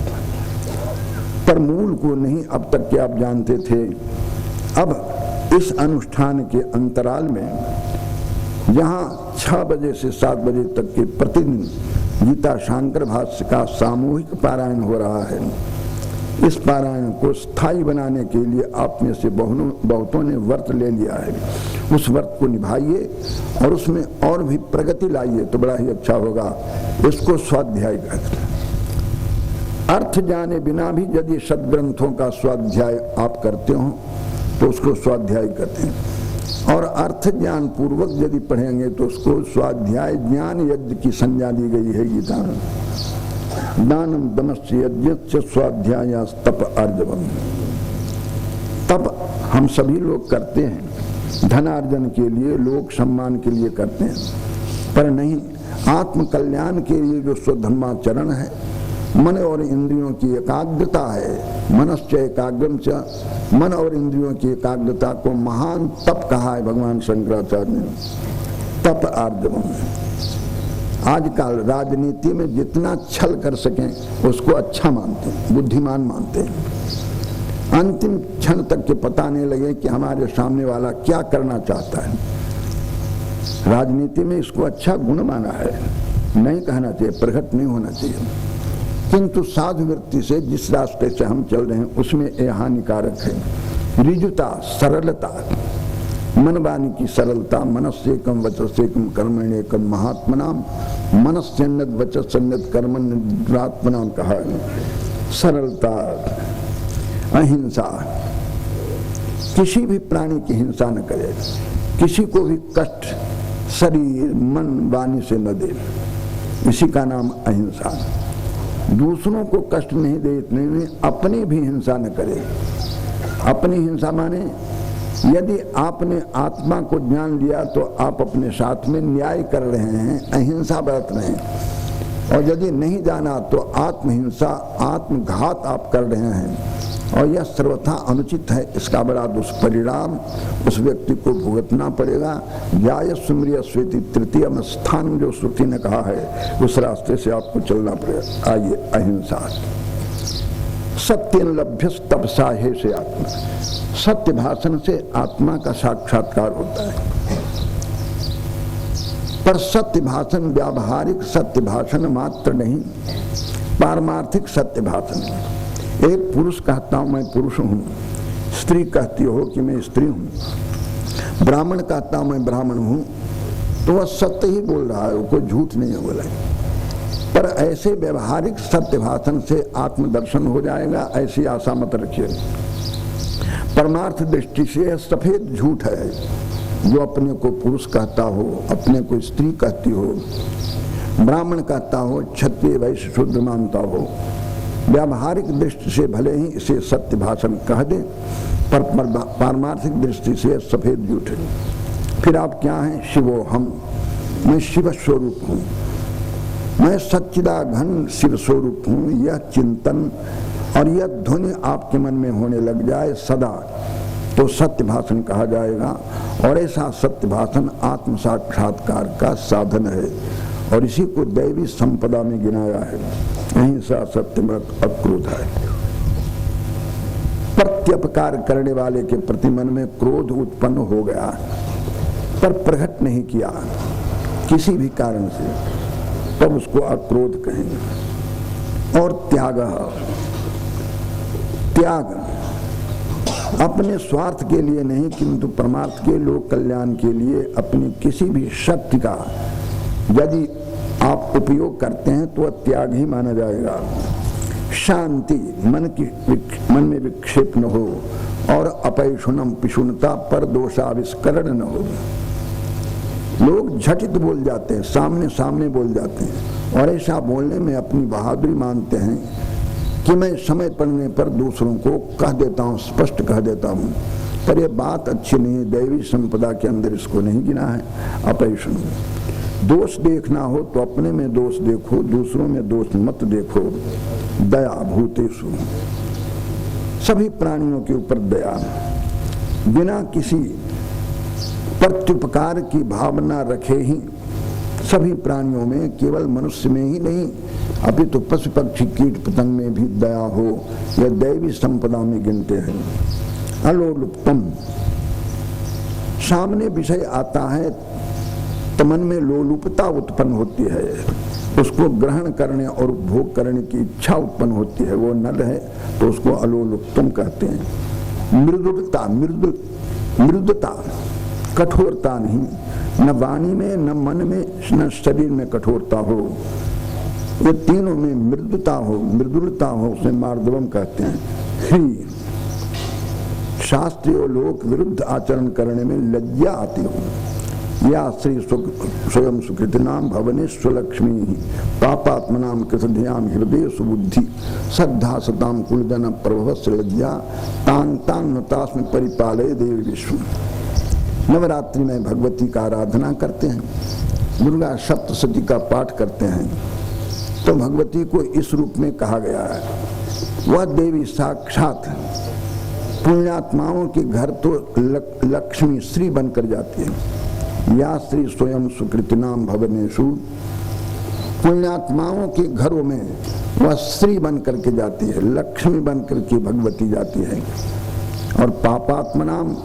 पर मूल को नहीं अब तक के आप जानते थे। अब इस अनुष्ठान के अंतराल में जहाँ 6 बजे से 7 बजे तक के प्रतिदिन गीता शांकर भाष्य का सामूहिक पारायण हो रहा है, इस पारायण को स्थायी बनाने के लिए आप में से बहुतों ने व्रत ले लिया है। उस व्रत को निभाइए और उसमें और भी प्रगति लाइए तो बड़ा ही अच्छा होगा। इसको स्वाध्याय कहते हैं। अर्थ जाने बिना भी यदि सद्ग्रंथों का स्वाध्याय आप करते हो तो उसको स्वाध्याय कहते हैं, और अर्थ ज्ञान पूर्वक यदि पढ़ेंगे तो उसको स्वाध्याय ज्ञान यज्ञ की संज्ञा दी गई है गीता में। दानम दमस्य यज्ञ स्वाध्याय तप अर्जवम। तप हम सभी लोग करते हैं, धनार्जन के लिए, लोक सम्मान के लिए करते हैं, पर नहीं, आत्म कल्याण के लिए जो स्वधर्माचरण है, मन और इंद्रियों की एकाग्रता है। मनश्च एकाग्रम च, मन और इंद्रियों की एकाग्रता को महान तप कहा है भगवान शंकराचार्य ने। तप आर्जवम। आजकल राजनीति में जितना छल कर सकें उसको अच्छा मानते हैं, बुद्धिमान मानते हैं। अंतिम क्षण तक के पता नहीं लगे कि हमारे सामने वाला क्या करना चाहता है। राजनीति में इसको अच्छा गुण माना है, नहीं कहना चाहिए, प्रकट नहीं होना चाहिए, किंतु साधु वृत्ति से जिस रास्ते से हम चल रहे हैं उसमें यह हानिकारक है। रिजुता, सरलता, मन वाणी की सरलता। मनस्येकम वचस्येकम कर्मण्येकम महात्मनाम, मनस्यन्नद वचस्यन्नद कर्मण्येकम कहा है। सरलता, अहिंसा, किसी भी प्राणी की हिंसा न करे, किसी को भी कष्ट शरीर मन वाणी से न दे, इसी का नाम अहिंसा। दूसरों को कष्ट नहीं दे, इतने में अपनी भी हिंसा न करे। अपनी हिंसा माने यदि आपने आत्मा को जान लिया तो आप अपने साथ में न्याय कर रहे हैं, अहिंसा बरत रहे हैं। और यदि नहीं जाना तो आत्महिंसा, आत्मघात आप कर रहे हैं, और यह सर्वथा अनुचित है। इसका बड़ा दुष्परिणाम उस व्यक्ति को भुगतना पड़ेगा। जाय सुमरिय स्वेति तृतीय स्थान जो श्रुति ने कहा है, उस रास्ते से आपको चलना पड़ेगा। आइए, अहिंसा। सत्यन लभ्य तपसा हे से आत्मा। सत्य भाषण से आत्मा का साक्षात्कार होता है। पर सत्य भाषण व्यावहारिक सत्य भाषण मात्र नहीं, पारमार्थिक सत्य भाषण है। एक पुरुष कहता हूं मैं पुरुष हूं, स्त्री कहती हो कि मैं स्त्री हूं, ब्राह्मण कहता हूं मैं ब्राह्मण हूं, तो वह सत्य ही बोल रहा है, वो कोई झूठ नहीं बोला है। पर ऐसे व्यवहारिक सत्य भाषण से आत्मदर्शन हो जाएगा, ऐसी आशा मत रखिए। परमार्थ दृष्टि से सफेद झूठ है जो अपने को पुरुष कहता हो, अपने को स्त्री कहती हो, ब्राह्मण कहता हो, क्षत्रिय वैश्य शूद्र मानता हो। व्यावहारिक दृष्टि से भले ही इसे सत्य भाषण कह दे, पर पारमार्थिक दृष्टि से सफेद झूठ है। फिर आप क्या हैं? शिवो हम, मैं शिव स्वरूप हूँ, मैं सच्चिदाघन शिव स्वरूप हूँ। यह चिंतन और यह ध्वनि आपके मन में होने लग जाए सदा, तो सत्य भाषण कहा जाएगा। और ऐसा सत्य भाषण आत्म साक्षात्कार का साधन है, और इसी को दैवी संपदा में गिनाया है। अहिंसा, सत्यव्रत, अक्रोध है। प्रत्युपकार करने वाले के प्रति मन में क्रोध उत्पन्न हो गया, पर प्रकट नहीं किया किसी भी कारण से, तब उसको अक्रोध कहेंगे। और त्याग, त्याग अपने स्वार्थ के लिए नहीं, किंतु परमार्थ के लोक कल्याण के लिए अपनी किसी भी शक्ति का यदि आप उपयोग करते हैं तो वह त्याग ही माना जाएगा। शांति, मन में विक्षेप न हो, और अपैशुनम पिशुनता, पर दोषाविष्करण न हो। लोग झटित बोल जाते हैं, सामने सामने बोल जाते हैं, और ऐसा बोलने में अपनी बहादुरी मानते हैं कि मैं समय पड़ने पर दूसरों को कह देता हूँ, स्पष्ट कह देता हूँ। पर यह बात अच्छी नहीं है, दैवी संपदा के अंदर इसको नहीं गिना है। अपैशुन, दोष देखना हो तो अपने में दोष देखो, दूसरों में दोष मत देखो। दया भूतेषु, सभी प्राणियों के ऊपर दया, बिना किसी प्रत्युपकार की भावना रखे ही सभी प्राणियों में, केवल मनुष्य में ही नहीं, अभी तो पशु पक्षी कीट पतंग में भी दया हो, यह दैवी संपदा में गिनते हैं। अलोलुप्तम, सामने विषय आता है तो मन में लोलुपता उत्पन्न होती है, उसको ग्रहण करने और उपभोग करने की इच्छा उत्पन्न होती है, वो नल है तो उसको अलोलुप्तम कहते हैं। मृदुता, मृदुता, कठोरता नहीं, न वाणी में, न मन में, न शरीर में कठोरता हो, ये तीनों में मृदुता हो, मृदुलता हो, उसे मार्दवम कहते हैं। ही शास्त्रीय लोक विरुद्ध आचरण करने में लज्जा आती हो। या श्री स्वयं सुकृतिनाम भवने स्वलक्ष्मी पापात्मनाम कृतध्याम हृदय सुबुद्धि श्रद्धा सताम कुलजन प्रभवस्य लज्जा तांग तांग नतास्म परिपालय देवी विश्व। नवरात्रि में भगवती का आराधना करते हैं, दुर्गा सप्तशती का पाठ करते हैं, तो भगवती को इस रूप में कहा गया है। वह देवी साक्षात पुण्यात्माओं के घर तो लक्ष्मी श्री बनकर जाती है। या श्री स्वयं सुकृतिनाम भवनेषु, पुण्यात्माओं के घरों में वह श्री बन करके जाती है, लक्ष्मी बन करके भगवती जाती है। और पापात्मनाम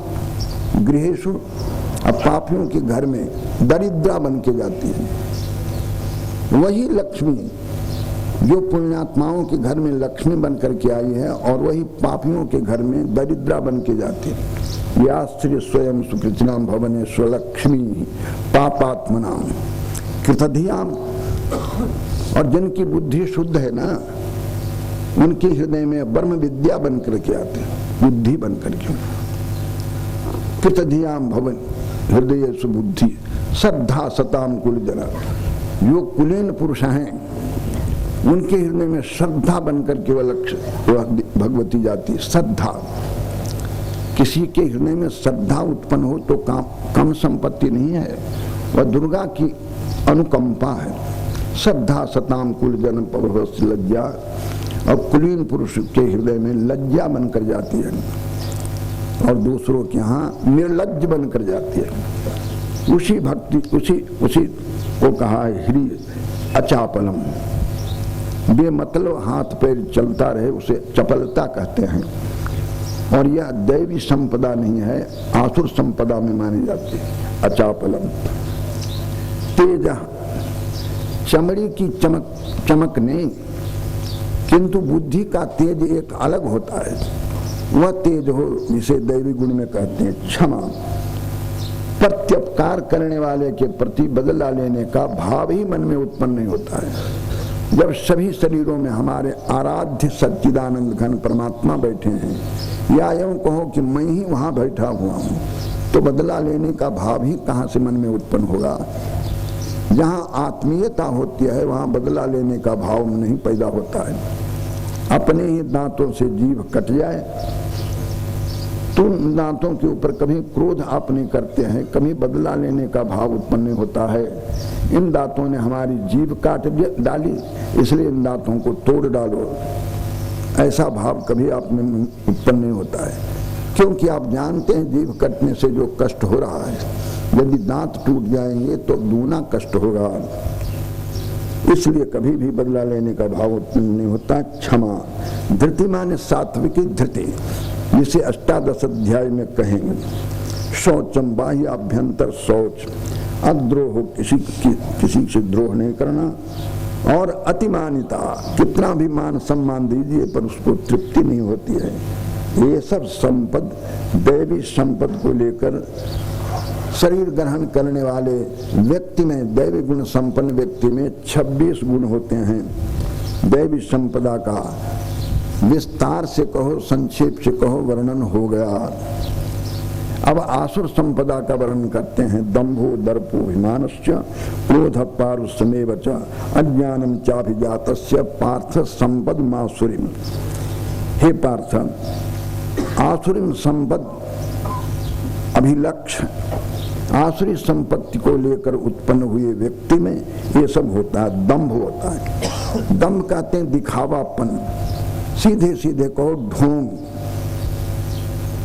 गृहेषु, अब पापियों के घर में दरिद्रा बन के जाती है। वही लक्ष्मी जो पुण्यात्माओं के घर में लक्ष्मी बन करके आई है, और वही पापियों के घर में दरिद्रा बन के जाती है। या श्री स्वयं सुकृतिनाम भवने स्वलक्ष्मी पापात्मनाम कृतधियाम, और जिनकी बुद्धि शुद्ध है ना, उनके हृदय में ब्रह्म विद्या बन करके आते हैं, बुद्धि बन करके। कृतधियाम भवन हृदय सुबुद्धि श्रद्धा सताम कुलजना, जो कुलीन पुरुष हैं उनके हृदय में श्रद्धा बनकर के वह भगवती जाती है। श्रद्धा किसी के हृदय में श्रद्धा उत्पन्न हो तो कम संपत्ति नहीं है, वह दुर्गा की अनुकंपा है। श्रद्धा सताम कुल जन्म पवस्य लज्जा, और कुलीन पुरुष के हृदय में लज्जा बनकर जाती है और दूसरों के यहाँ निर्लज्ज बनकर जाती है। उसी भक्ति उसी को कहा है ह्री अचापलम, बेमतलब हाथ पैर चलता रहे उसे चपलता कहते हैं। और यह दैवी संपदा नहीं है, आसुर संपदा में मानी जाती है। अचापलम तेज, चमड़ी की चमक नहीं, किंतु बुद्धि का तेज एक अलग होता है। वह तेज हो जिसे दैवी गुण में कहते हैं क्षमा। प्रत्युपकार करने वाले के प्रति बदला लेने का भाव ही मन में उत्पन्न नहीं होता है। जब सभी शरीरों में हमारे आराध्य सच्चिदानंद घन परमात्मा बैठे हैं, या यूं कहो कि मैं ही वहां बैठा हुआ हूं, तो बदला लेने का भाव ही कहां से मन में उत्पन्न होगा। जहां आत्मीयता होती है वहां बदला लेने का भाव नहीं पैदा होता है। अपने ही दांतों से जीभ कट जाए तो दांतों के ऊपर कभी क्रोध आप नहीं करते हैं, कभी बदला लेने का भाव उत्पन्न नहीं होता है। इन दांतों ने हमारी जीभ काट डाली, इसलिए इन दांतों को तोड़ डालो, ऐसा भाव कभी आप में उत्पन्न नहीं होता है। क्योंकि आप जानते हैं जीभ कटने से जो कष्ट हो रहा है, यदि दांत टूट जाएंगे तो दूना कष्ट होगा। इसलिए कभी भी बदला लेने का भाव उत्पन्न नहीं होता। क्षमा, धृति माने सात्विकी धृति, जिसे 18 अध्याय में कहेंगे। शौचम बाह्य अभ्यंतर शौच, अद्रोह, किसी से द्रोह नहीं करना। और अतिमानिता, कितना भी मान सम्मान दीजिए पर उसको तृप्ति नहीं होती है। ये सब संपद दैवी संपद को लेकर शरीर ग्रहण करने वाले व्यक्ति में, दैवी गुण संपन्न व्यक्ति में 26 गुण होते हैं। दैवी संपदा का विस्तार से कहो, संक्षेप से कहो, वर्णन हो गया। अब आसुर संपदा का वर्णन करते हैं। दंभो दर्पो अभिमानश्च क्रोध पारुष्यमेव च अज्ञानम चाभिजातस्य पार्थ संपद मासुरीम। हे पार्थ, आसुरीम संपद अभिलक्ष्य, आसुरी संपत्ति को लेकर उत्पन्न हुए व्यक्ति में ये सब होता है। दंभ होता है। दंभ कहते हैं दिखावापन, सीधे सीधे कहो ढोंग।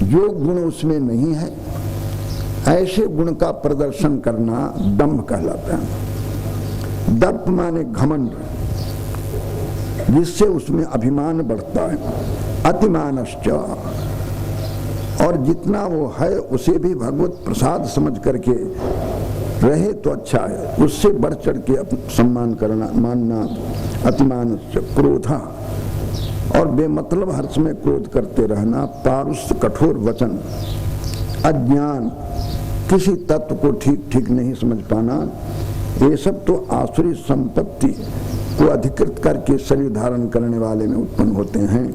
जो गुण उसमें नहीं है ऐसे गुण का प्रदर्शन करना दंभ कहलाता है। दर्प माने घमंड, जिससे उसमें अभिमान बढ़ता है। अतिमानश्च, और जितना वो है उसे भी भगवत प्रसाद समझ करके रहे तो अच्छा है, उससे बढ़ चढ़ के सम्मान करना, मानना। अतिमानश्च क्रोधा, और बेमतलब हर्ष में क्रोध करते रहना। पारुष, कठोर वचन। अज्ञान, किसी तत्व को ठीक ठीक नहीं समझ पाना। ये सब तो आसुरी संपत्ति को अधिकृत करके शरीर धारण करने वाले में उत्पन्न होते हैं।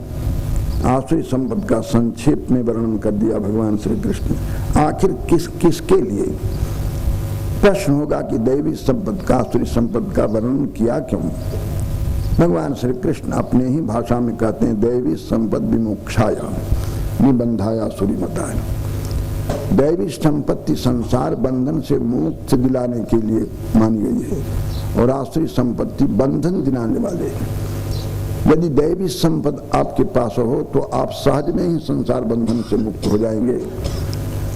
आसुरी संपद का संक्षेप में वर्णन कर दिया भगवान श्री कृष्ण। आखिर किसके लिए? प्रश्न होगा कि दैवी संपद का, आसुरी संपद का वर्णन किया क्यों? भगवान श्री कृष्ण अपने ही भाषा में कहते हैं दैवी संपद विमोक्षाया निबंधाया सुरीमताय। दैवी संपत्ति संसार बंधन से मुक्त दिलाने के लिए मानी गई है, और आसुरी संपत्ति बंधन दिलाने वाले है। यदि दैवी संपद आपके पास हो तो आप सहज में ही संसार बंधन से मुक्त हो जाएंगे,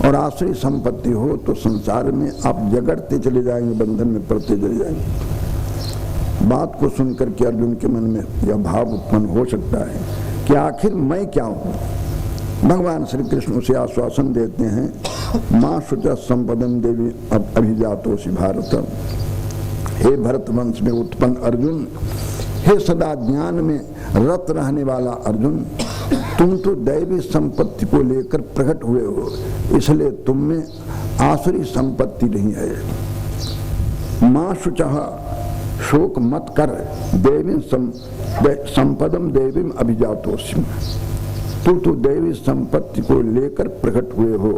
और आसुरी संपत्ति हो तो संसार में आप जगड़ते चले जाएंगे, बंधन में पड़ते चले जाएंगे। बात को सुनकर के अर्जुन के मन में यह भाव उत्पन्न हो सकता है कि आखिर मैं क्या हूँ। भगवान श्री कृष्ण उसे आश्वासन देते हैं, माँ शुचा संपदम देवी अभिजातोषि भारत। हे भरत वंश में उत्पन्न अर्जुन, हे सदा ज्ञान में रत रहने वाला अर्जुन, तुम तो दैवी संपत्ति को लेकर प्रकट हुए हो, इसलिए तुम में आसुरी संपत्ति नहीं है। माँ शुचः, शोक मत कर, देवी संपदम देवीम अभिजातोषि। तू तो दैवी संपत्ति को लेकर प्रकट हुए हो,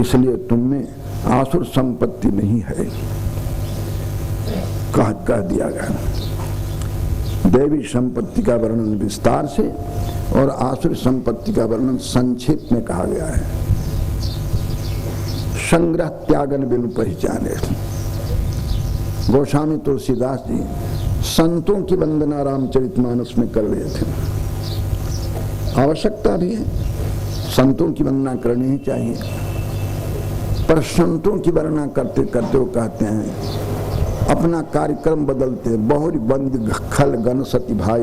इसलिए तुम में आसुर संपत्ति नहीं है। कह दिया गया। दैवी संपत्ति का वर्णन विस्तार से और आसुरी संपत्ति का वर्णन संक्षेप में कहा गया है। संग्रह त्यागन बिनु पहचाने। गोस्वामी तुलसीदास जी संतों की वंदना रामचरितमानस में कर रहे थे। आवश्यकता भी है, संतों की वंदना करनी ही चाहिए, पर संतों की वंदना करते करते वो कहते हैं अपना कार्यक्रम बदलते, बहुरी बंद खल गण सती भाई,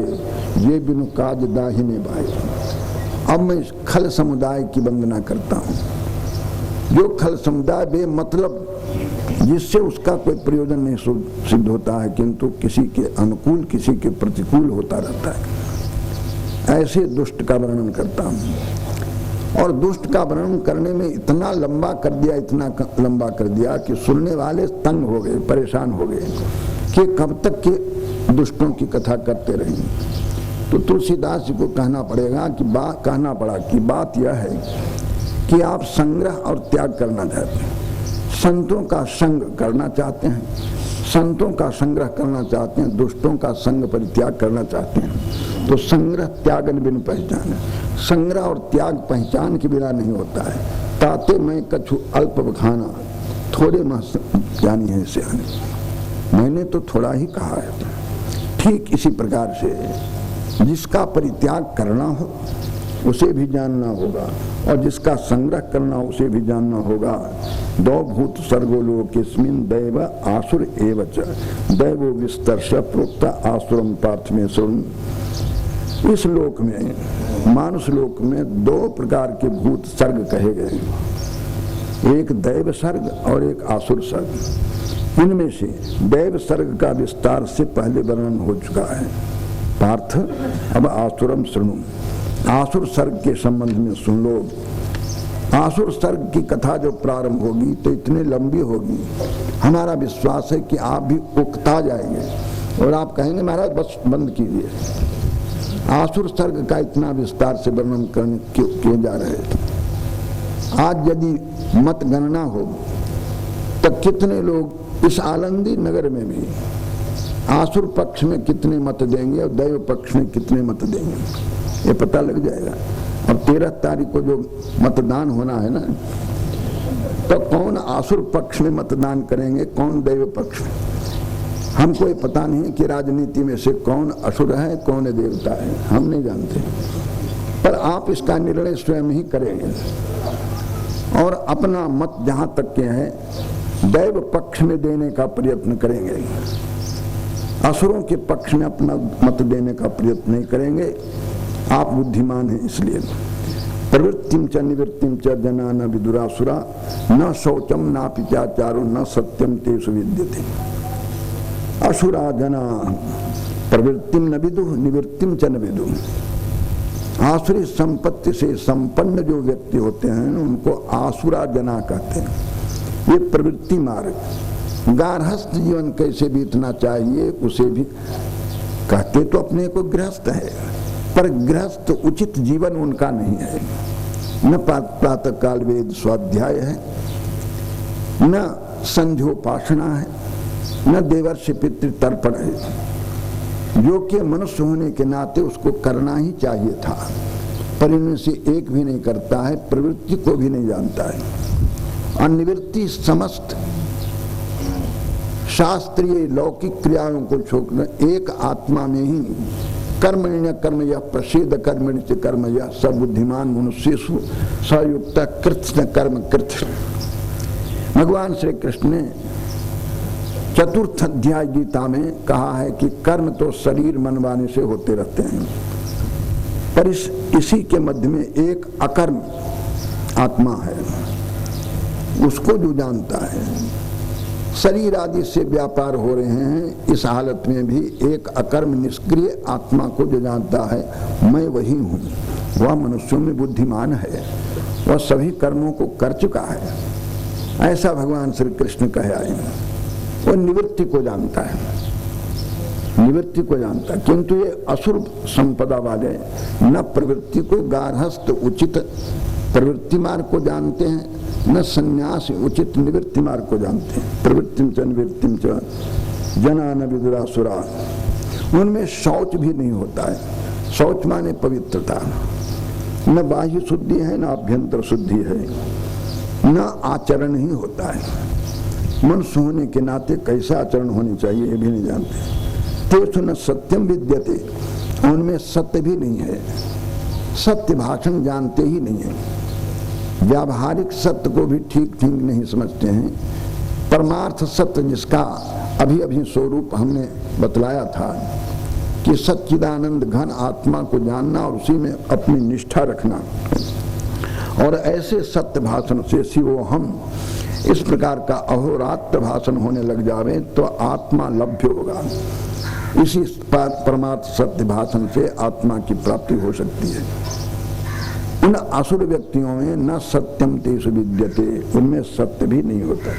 ये बिनु काज दाहिने भाई। अब मैं खल समुदाय की वंदना करता हूँ, जो खल समुदाय बे मतलब जिससे उसका कोई प्रयोजन नहीं सिद्ध होता है, किंतु किसी के अनुकूल किसी के प्रतिकूल होता रहता है, ऐसे दुष्ट का वर्णन करता हूँ। और दुष्ट का वर्णन करने में इतना लंबा कर दिया कि सुनने वाले तंग हो गए, परेशान हो गए कि कब तक के दुष्टों की कथा करते रहेंगे। तो तुलसीदास जी को कहना पड़ा कि बात यह है कि आप संग्रह और त्याग करना चाहते हैं, संतों का संग करना चाहते हैं, संतों का संग्रह करना चाहते हैं, दुष्टों का संग परित्याग करना चाहते हैं। तो संग्रह त्यागन बिनु पहचान है। संग्रह और त्याग पहचान के बिना नहीं होता है। ताते मैं कछु अल्प बखाना, थोड़े ज्ञानी है सियाने। मैंने तो थोड़ा ही कहा है। ठीक इसी प्रकार से जिसका परित्याग करना हो उसे भी जानना होगा, और जिसका संग्रह करना उसे भी जानना होगा। दो भूत सर्गो लोकेस्मिन् दैव आसुर एवच, दैवो विस्तर्ष प्रोक्ता आसुरम पार्थ में सुन। इस लोक में, मानुष लोक में दो प्रकार के भूत सर्ग कहे गए, एक दैव सर्ग और एक आसुर सर्ग। इनमें से दैव सर्ग का विस्तार से पहले वर्णन हो चुका है पार्थ, अब आसुरम शृणु। आसुर सर्ग के संबंध में सुन लो। आसुर सर्ग की कथा जो प्रारंभ होगी तो इतनी लंबी होगी, हमारा विश्वास है कि आप भी उकता जाएंगे और आप कहेंगे महाराज बस बंद कीजिए। आसुर सर्ग का इतना विस्तार से वर्णन करने किए जा रहे थे। आज यदि मत गणना हो तो कितने लोग इस आनंदी नगर में भी आसुर पक्ष में कितने मत देंगे और दैव पक्ष में कितने मत देंगे, ये पता लग जाएगा। अब 13 तारीख को जो मतदान होना है ना, तो कौन आसुर पक्ष में मतदान करेंगे, कौन दैव पक्ष में, हमको ये पता नहीं कि राजनीति में से कौन असुर है कौन देवता है, हम नहीं जानते। पर आप इसका निर्णय स्वयं ही करेंगे और अपना मत जहां तक के है दैव पक्ष में देने का प्रयत्न करेंगे, असुरों के पक्ष में अपना मत देने का प्रयत्न नहीं करेंगे। आप बुद्धिमान हैं इसलिए। प्रवृत्तिम च निवृत्तिम च जना न विदुरासुरा, न शौचम न पिचाचारो न सत्यम तेषु विद्यते। असुरा जना प्रवृत्तिम न विदु निवृत्तिम च न विदु। आसुरी संपत्ति से संपन्न जो व्यक्ति होते हैं उनको आसुरा जना कहते हैं। ये प्रवृत्ति मार्ग, गार्हस्थ जीवन कैसे बीतना चाहिए उसे भी कहते तो अपने को गृहस्थ है, पर गृहस्थ उचित जीवन उनका नहीं है। न प्रातः काल वेद स्वाध्याय है, न संध्योपासना है, न देवर्षि पितृ तर्पण है। जो कि मनुष्य होने के नाते उसको करना ही चाहिए था, पर इनमें से एक भी नहीं करता है, प्रवृत्ति को भी नहीं जानता है। और निवृत्ति समस्त शास्त्रीय लौकिक क्रियाओं को छोड़कर एक आत्मा में ही कर्मण्य कर्म यह प्रसिद्ध कर्मण्य से कर्म यह सब बुद्धिमान मनुष्येषु सयुक्त कृत्स्न कर्म कृत। भगवान श्री कृष्ण ने चतुर्थ अध्याय गीता में कहा है कि कर्म तो शरीर मन वाणी से होते रहते हैं, पर इसी के मध्य में एक अकर्म आत्मा है, उसको जो जानता है। शरीर आदि से व्यापार हो रहे हैं, इस हालत में भी एक अकर्म निष्क्रिय आत्मा को जो जानता है मैं वही हूँ, वह मनुष्यों में बुद्धिमान है, वह सभी कर्मों को कर चुका है, ऐसा भगवान श्री कृष्ण कहे आए। वो निवृत्ति को जानता है, निवृत्ति को जानता है, किंतु ये असुर संपदा वाले न प्रवृत्ति को गार्हस्थ उचित प्रवृत्ति मार्ग को जानते हैं, न संन्यास उचित निवृत्ति मार्ग को जानते हैं। प्रवृत्तिम च निवृत्तिम च जना न विदुरासुरा। उनमें शौच भी नहीं होता है। शौच माने पवित्रता, न बाह्य शुद्धि है, न आभ्यंतर शुद्धि है, न आचरण ही होता है। मनुष्य होने के नाते कैसा आचरण होनी चाहिए ये भी नहीं जानते। तेषु न सत्यम विद्यते, उनमें सत्य भी नहीं है, सत्य भाषण जानते ही नहीं है। व्यावहारिक सत्य को भी ठीक ठीक नहीं समझते हैं। परमार्थ सत्य जिसका अभी अभी स्वरूप हमने बतलाया था कि सच्चिदानंद घन आत्मा को जानना और उसी में अपनी निष्ठा रखना, और ऐसे सत्य भाषण से सिवो हम इस प्रकार का अहोरात्र भाषण होने लग जावे तो आत्मा लभ्य होगा। इसी परमार्थ सत्य भाषण से आत्मा की प्राप्ति हो सकती है। उन असुर व्यक्तियों में न सत्यम तेषु विद्यते, उनमें सत्य भी नहीं होता।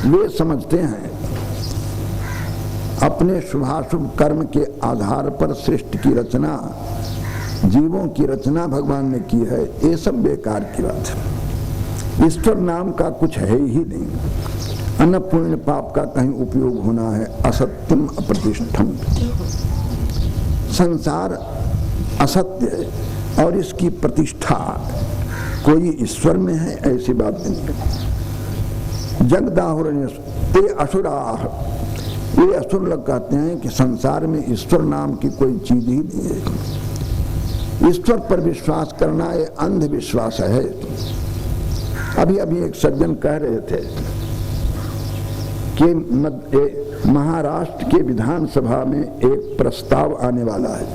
वे समझते हैं अपने शुभाशुभ कर्म के आधार पर सृष्टि की रचना, जीवों की रचना भगवान ने की है, ये सब बेकार की बात है। ईश्वर नाम का कुछ है ही नहीं। अन्न पुण्य पाप का कहीं उपयोग होना है, असत्यम अप्रतिष्ठम। संसार असत्य है और इसकी प्रतिष्ठा कोई ईश्वर में है, ऐसी बात नहीं। जगदाहुरण ते असुराह, ये असुर लोग कहते हैं कि संसार में ईश्वर नाम की कोई चीज ही नहीं है। ईश्वर पर विश्वास करना ये अंधविश्वास है। अभी अभी एक सज्जन कह रहे थे कि महाराष्ट्र के विधानसभा में एक प्रस्ताव आने वाला है,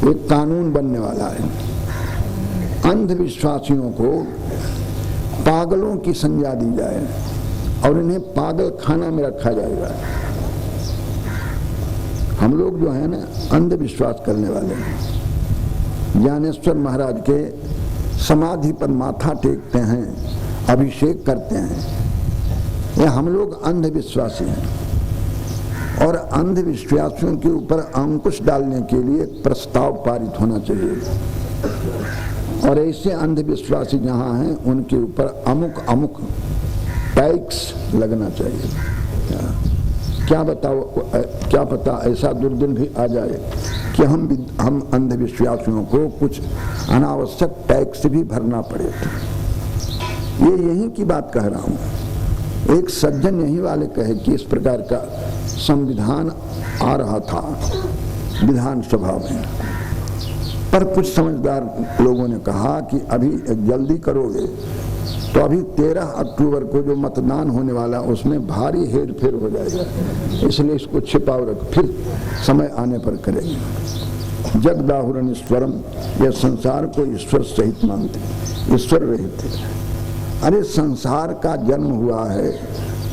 एक कानून बनने वाला है। अंधविश्वासियों को पागलों की संज्ञा दी जाए और इन्हें पागल खाना में रखा जाएगा। हम लोग जो है ना अंधविश्वास करने वाले हैं। ज्ञानेश्वर महाराज के समाधि पर माथा टेकते हैं, अभिषेक करते हैं, ये हम लोग अंधविश्वासी हैं। और अंधविश्वासियों के ऊपर अंकुश डालने के लिए एक प्रस्ताव पारित होना चाहिए। और ऐसे अंधविश्वासी जहाँ हैं उनके ऊपर अमुक अमुक टैक्स लगना चाहिए। क्या पता ऐसा दुर्दिन भी आ जाए कि हम अंधविश्वासियों को कुछ अनावश्यक टैक्स भी भरना पड़े। ये यही की बात कह रहा हूँ। एक सज्जन यही वाले कहे कि इस प्रकार का संविधान आ रहा था विधानसभा में, पर कुछ समझदार लोगों ने कहा कि अभी जल्दी करोगे तो अभी 13 अक्टूबर को जो मतदान होने वाला उसमें भारी हेर फेर हो जाएगा, इसलिए इसको छिपाव रख, फिर समय आने पर करेंगे। जगदाहुरण ईश्वरम, यह संसार को ईश्वर सहित मानते, ईश्वर रहित है। अरे संसार का जन्म हुआ है,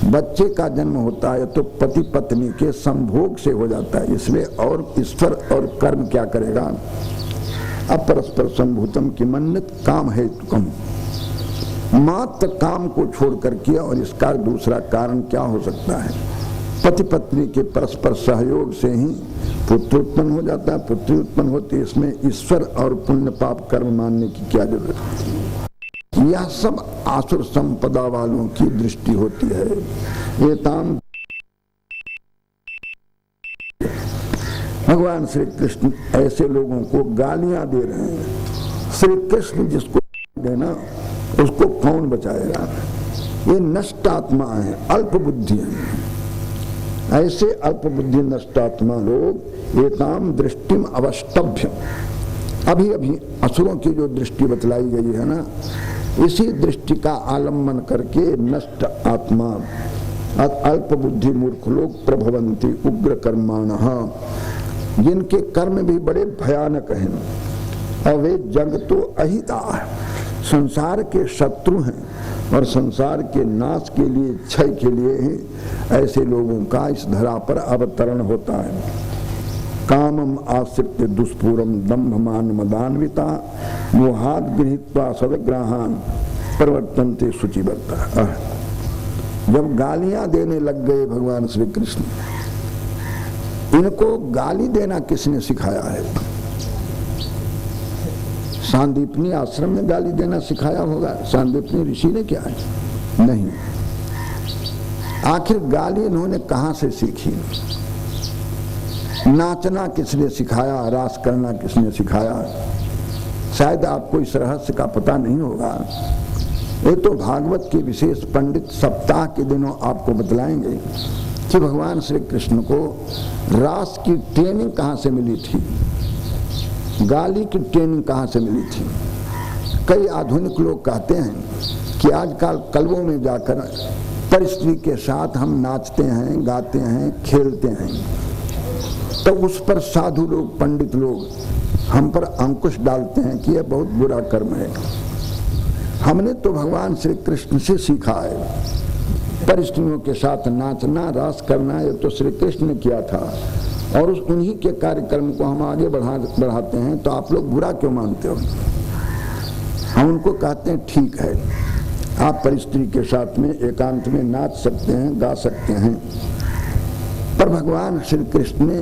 बच्चे का जन्म होता है तो पति पत्नी के संभोग से हो जाता है, इसलिए और ईश्वर और कर्म क्या करेगा। अपरस्पर संभूतम की मन्नत काम है तुम, मात्र काम को छोड़ कर किया और इसका दूसरा कारण क्या हो सकता है। पति पत्नी के परस्पर सहयोग से ही पुत्र उत्पन्न हो जाता है, पुत्री उत्पन्न होती है, इसमें ईश्वर और पुण्य पाप कर्म मानने की क्या जरूरत है। यह सब आसुर संपदा वालों की दृष्टि होती है। ये ताम भगवान श्री कृष्ण ऐसे लोगों को गालियां दे रहे हैं। श्री कृष्ण जिसको देना उसको कौन बचाएगा। ये नष्ट आत्मा है, अल्प बुद्धि है। ऐसे अल्प बुद्धि नष्ट आत्मा लोग एताम दृष्टिम अवष्टभ्य, अभी अभी असुरों की जो दृष्टि बतलाई गई है ना, इसी दृष्टि का आलम्बन करके नष्ट आत्मा अल्प बुद्धि मूर्ख लोग प्रभवंती उग्र कर्माणः, जिनके कर्म भी बड़े भयानक हैं और वे जगतो अहिता, संसार के शत्रु हैं और संसार के नाश के लिए, क्षय के लिए ही ऐसे लोगों का इस धरा पर अवतरण होता है। कामम आश्रित दुष्पूरम दंभ मान मदान्विता मोहाद गृहीत्वा सदग्रहान प्रवर्तन्ते शुचिवत्ता। जब गालियां देने लग गए भगवान श्री कृष्ण, इनको गाली देना किसने सिखाया है। सांदीपनी आश्रम में गाली देना सिखाया होगा, सांदीपनी ऋषि ने क्या है, नहीं। आखिर गाली इन्होंने कहां से सीखी। नाचना किसने सिखाया, रास करना किसने सिखाया, शायद आपको इस रहस्य का पता नहीं होगा। ये तो भागवत के विशेष पंडित सप्ताह के दिनों आपको बतलाएंगे कि भगवान श्री कृष्ण को रास की ट्रेनिंग कहाँ से मिली थी, गाली की ट्रेनिंग कहाँ से मिली थी। कई आधुनिक लोग कहते हैं कि आजकल क्लबों में जाकर परिस्त्री के साथ हम नाचते हैं, गाते हैं, खेलते हैं, तो उस पर साधु लोग, पंडित लोग हम पर अंकुश डालते हैं कि यह बहुत बुरा कर्म है। हमने तो भगवान श्री कृष्ण से सीखा है। परिस्त्रियों के साथ नाचना, रास करना, ये तो श्री कृष्ण ने किया था और उन्हीं के कार्यक्रम को हम आगे बढ़ाते हैं, तो आप लोग बुरा क्यों मानते हो। हम उनको कहते हैं ठीक है, आप परिस्त्री के साथ में एकांत में नाच सकते हैं, गा सकते हैं, पर भगवान श्री कृष्ण ने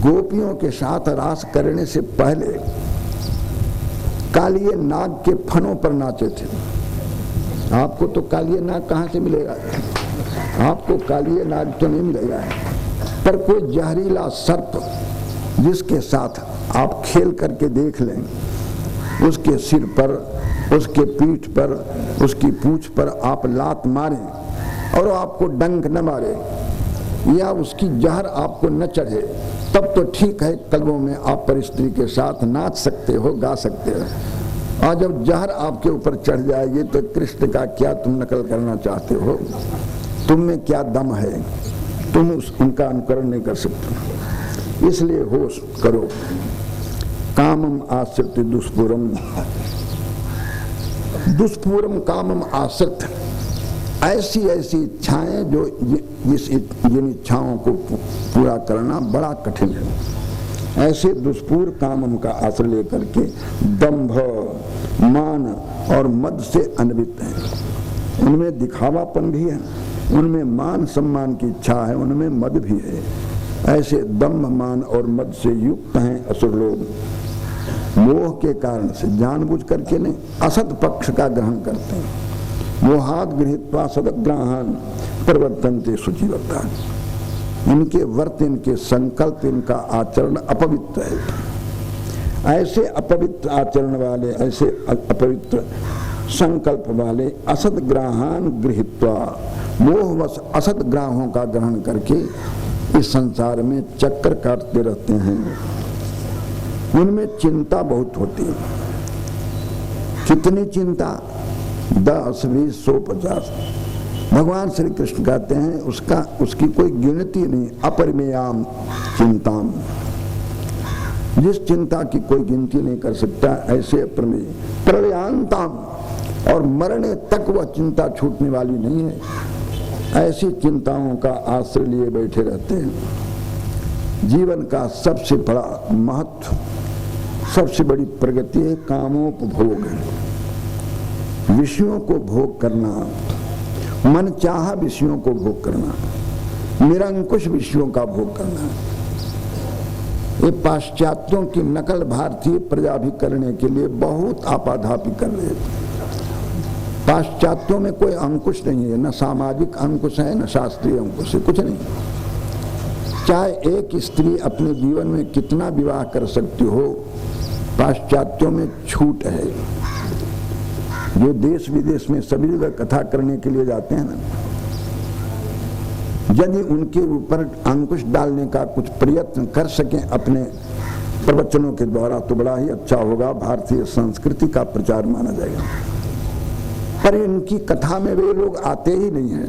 गोपियों के साथ रास करने से पहले कालिए नाग के फनों पर नाचे थे। आपको तो कालिए नाग कहाँ से मिलेगा, आपको कालिए नाग तो नहीं मिलेगा, पर कोई जहरीला सर्प जिसके साथ आप खेल करके देख लें, उसके सिर पर, उसके पीठ पर, उसकी पूंछ पर आप लात मारें और आपको डंक न मारे या उसकी जहर आपको न चढ़े, तब तो ठीक है, क्लबों में आप परिस्त्री के साथ नाच सकते हो, गा सकते हो। और जब जहर आपके ऊपर चढ़ जाएगी तो कृष्ण का क्या तुम नकल करना चाहते हो, तुम में क्या दम है, तुम उनका अनुकरण नहीं कर सकते। इसलिए होश करो। कामम आश्रित दुष्पूरम, दुष्पूरम कामम आश्रित, ऐसी ऐसी इच्छाएं जो जिन इच्छाओं को पूरा करना बड़ा कठिन है, ऐसे दुष्पूर कामम का आश्रय लेकर के दंभ, मान और मद से अन्वित है। उनमें दिखावापन भी है, उनमें मान सम्मान की इच्छा है, उनमें मद भी है। ऐसे दंभ, मान और मद से युक्त हैं असुर लोग। मोह के कारण से, जानबूझ करके नहीं, असत पक्ष का ग्रहण करते हैं। मोहाद गृहीत्वा सदग्रहान प्रवर्तन्ते शुचिव्रता। इनके व्रत, इनके संकल्प, इनका आचरण अपवित्र है। ऐसे अपवित्र आचरण वाले, ऐसे अपवित्र संकल्प वाले असद ग्राहान गृहीत्वा, मोहवश असद ग्राहों का ग्रहण करके इस संसार में चक्कर काटते रहते हैं। उनमें चिंता बहुत होती है। कितनी चिंता, 10, 20, 100, 50। भगवान श्री कृष्ण कहते हैं उसकी कोई गिनती नहीं। अपरिमेयाम चिंताम, जिस चिंता की कोई गिनती नहीं कर सकता, ऐसे अप्रमेय। प्रलयांताम, और मरने तक वह चिंता छूटने वाली नहीं है। ऐसी चिंताओं का आश्रय लिए बैठे रहते हैं। जीवन का सबसे बड़ा महत्व, सबसे बड़ी प्रगति है कामोपभोग, विषयों को भोग करना, मन चाहा विषयों को भोग करना, निरंकुश विषयों का भोग करना। ये पाश्चात्यों की नकल भारतीय प्रजा भी करने के लिए बहुत आपाधापी कर रहे थे। पाश्चात्यों में कोई अंकुश नहीं है, न सामाजिक अंकुश है, न शास्त्रीय अंकुश है, कुछ नहीं। चाहे एक स्त्री अपने जीवन में कितना विवाह कर सकती हो, पाश्चात्यों में छूट है। जो देश विदेश में सभी जगह कथा करने के लिए जाते हैं ना, यदि उनके ऊपर अंकुश डालने का कुछ प्रयत्न कर सकें अपने प्रवचनों के द्वारा, तो बड़ा ही अच्छा होगा, भारतीय संस्कृति का प्रचार माना जाएगा। पर इनकी कथा में वे लोग आते ही नहीं हैं।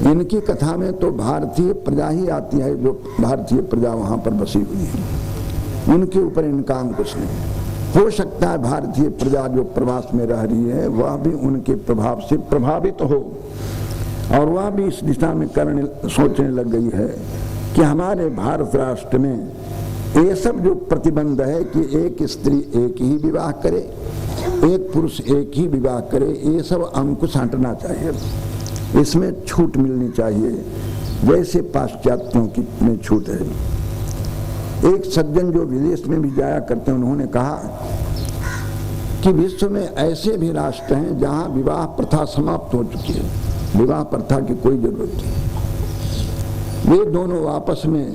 इनकी कथा में तो भारतीय प्रजा ही आती है, जो भारतीय प्रजा वहां पर बसी हुई है, उनके ऊपर इनका अंकुश नहीं। हो सकता है भारतीय प्रजा जो प्रवास में रह रही है वह भी उनके प्रभाव से प्रभावित हो, और वह भी इस दिशा में सोचने लग गई है कि हमारे भारत राष्ट्र में ये सब जो प्रतिबंध है कि एक स्त्री एक ही विवाह करे, एक पुरुष एक ही विवाह करे, ये सब अंकुश हटना चाहिए, इसमें छूट मिलनी चाहिए, जैसे पाश्चात्यों की में छूट है। एक सज्जन जो विदेश में भी जाया करते हैं, उन्होंने कहा कि विश्व में ऐसे भी राष्ट्र हैं जहां विवाह प्रथा समाप्त हो चुकी है, विवाह प्रथा की कोई जरूरत नहीं। वे दोनों आपस में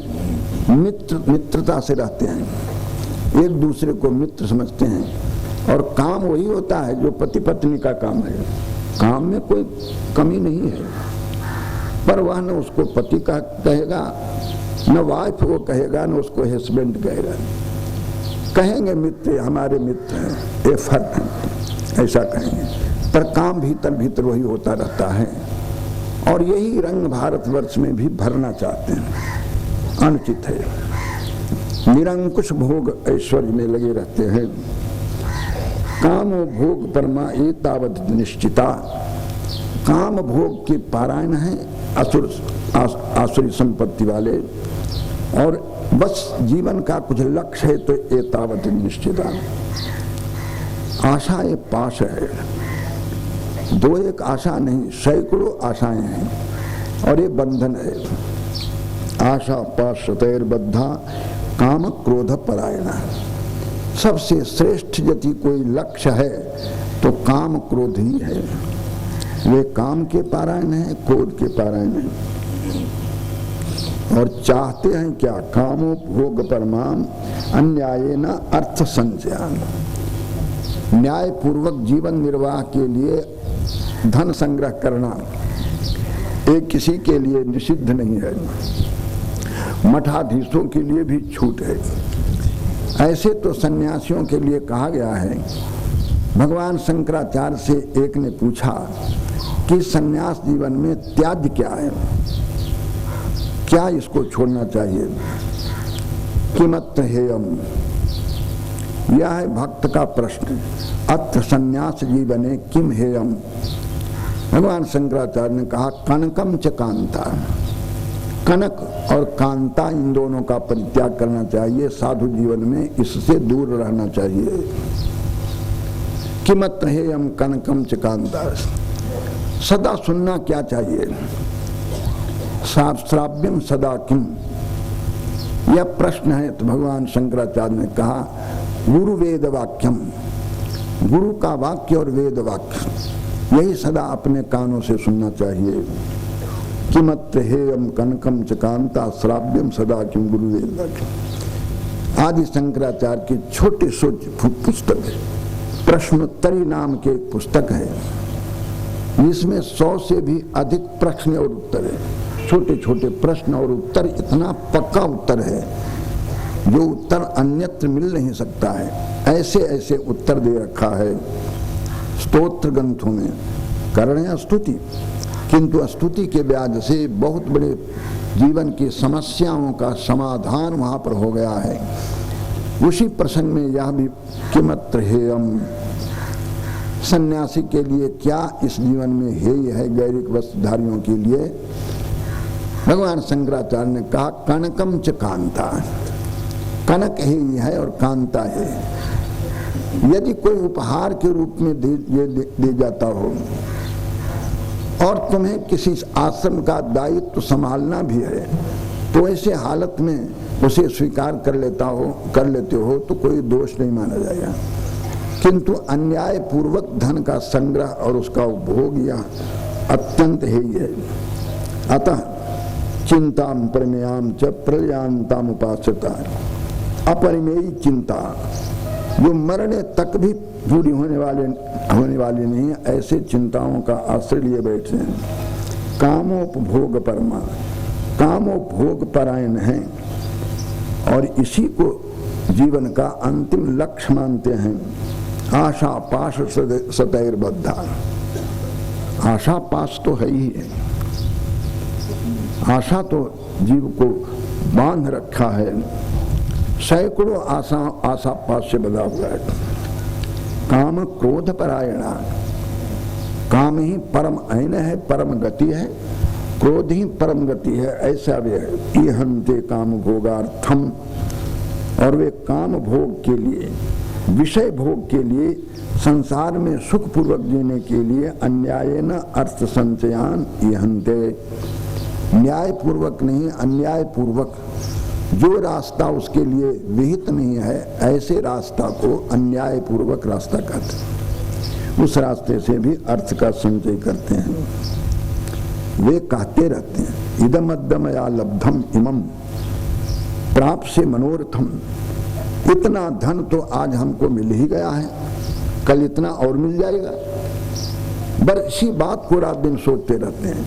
मित्रता से रहते हैं, एक दूसरे को मित्र समझते हैं। और काम वही होता है जो पति पत्नी का काम है। काम में कोई कमी नहीं है, पर वह न उसको पति का कहेगा, न वाइफ को कहेगा, न उसको हस्बैंड कहेगा। कहेंगे मित्र, हमारे मित्र हैं, ये फर्क है, ऐसा कहेंगे। पर काम भीतर भीतर वही होता रहता है। और यही रंग भारतवर्ष में भी भरना चाहते हैं, अनुचित है। निरंकुश भोग ऐश्वर्य में लगे रहते हैं। कामो भोग परमा एतावत् निश्चिता। काम भोग के पारायण है आसुरी संपत्ति वाले, और बस जीवन का कुछ लक्ष्य है तो एतावत् निश्चिता। आशा एक पाश है, दो एक आशा नहीं, सैकड़ों आशाएं हैं, और ये बंधन है। आशा पाश तैर्बद्धा काम क्रोध परायणा। सबसे श्रेष्ठ यदि कोई लक्ष्य है तो काम क्रोध ही है। वे काम के पारायण है, क्रोध के पारायण है। और चाहते हैं क्या? कामो भोग परमाम अन्यायेन अर्थ संचयान। न्याय पूर्वक जीवन निर्वाह के लिए धन संग्रह करना ये किसी के लिए निषिद्ध नहीं है, मठाधीशों के लिए भी छूट है। ऐसे तो सन्यासियों के लिए कहा गया है। भगवान शंकराचार्य से एक ने पूछा कि सन्यास जीवन में त्याज्य क्या है, क्या इसको छोड़ना चाहिए? किमत्र हेयम, यह है भक्त का प्रश्न। अत्र सन्यास जीवने किम हेयम। भगवान शंकराचार्य ने कहा कनकम च कांता। कनक और कांता इन दोनों का परित्याग करना चाहिए साधु जीवन में, इससे दूर रहना चाहिए। किमत्र हेयम कनकम च कांता। सदा सुनना क्या चाहिए? श्राव्यम सदा किम, यह प्रश्न है। तो भगवान शंकराचार्य ने कहा गुरु वेद वाक्यम, गुरु का वाक्य और वेद वाक्य यही सदा अपने कानों से सुनना चाहिए। किमत्र हेयम कनकम च कांता श्राव्यम सदा किम गुरु वेद वाक्य। आदि शंकराचार्य की छोटी सोच पुस्तक है, प्रश्नोत्तरी नाम के पुस्तक है, जिसमें 100 से भी अधिक प्रश्न और उत्तर है। छोटे छोटे प्रश्न और उत्तर, इतना पक्का उत्तर है जो उत्तर अन्यत्र मिल नहीं सकता है। ऐसे ऐसे उत्तर दे रखा है स्तोत्र ग्रंथों में। करें स्तुति, किंतु स्तुति के ब्याज से बहुत बड़े जीवन की समस्याओं का समाधान वहां पर हो गया है। उसी प्रसंग में यह भी किमत्र हेयम, सन्यासी के लिए क्या इस जीवन में हेय है गैरिक वस्त्रधारियों के लिए? भगवान शंकराचार्य ने कहा कनकम च कांता। कनक ही है और कांता है। यदि कोई उपहार के रूप में दे जाता हो और तुम्हें किसी आश्रम का दायित्व संभालना भी है, तो ऐसे हालत में उसे स्वीकार कर लेते हो तो कोई दोष नहीं माना जाएगा। किंतु अन्याय पूर्वक धन का संग्रह और उसका उपभोग यह अत्यंत ही है। अतः चिंताम परिमेयाम च प्रलयांताम उपासता। अपरिमेयी चिंता जो मरने तक भी पूरी होने वाली नहीं है, ऐसे चिंताओं का आश्रय लिए बैठे हैं। कामोपभोग परमा, कामोपभोग परायण है और इसी को जीवन का अंतिम लक्ष्य मानते हैं। आशा पाश सतैर्बद्धा। आशा पाश तो है ही है, आशा तो जीव को बांध रखा है। सैकड़ों आशा पाश से बंधा हुआ है। काम क्रोध परायणा, काम ही परम ऐन है, परम गति है, क्रोध ही परम गति है। ऐसा वे है। इहन्ते काम भोगार्थम, और वे काम भोग के लिए, विषय भोग के लिए, संसार में सुख पूर्वक जीने के लिए अन्यायेन अर्थ संचयान इहन्ते। न्याय पूर्वक नहीं, अन्याय पूर्वक जो रास्ता उसके लिए विहित नहीं है, ऐसे रास्ता को अन्याय पूर्वक रास्ता कहते हैं। उस रास्ते से भी अर्थ का संचय करते हैं। वे कहते रहते हैं इदमद्य मया लब्धम इमं प्राप्त से मनोरथम, इतना धन तो आज हमको मिल ही गया है, कल इतना और मिल जाएगा। बस इसी बात को रात दिन सोचते रहते हैं।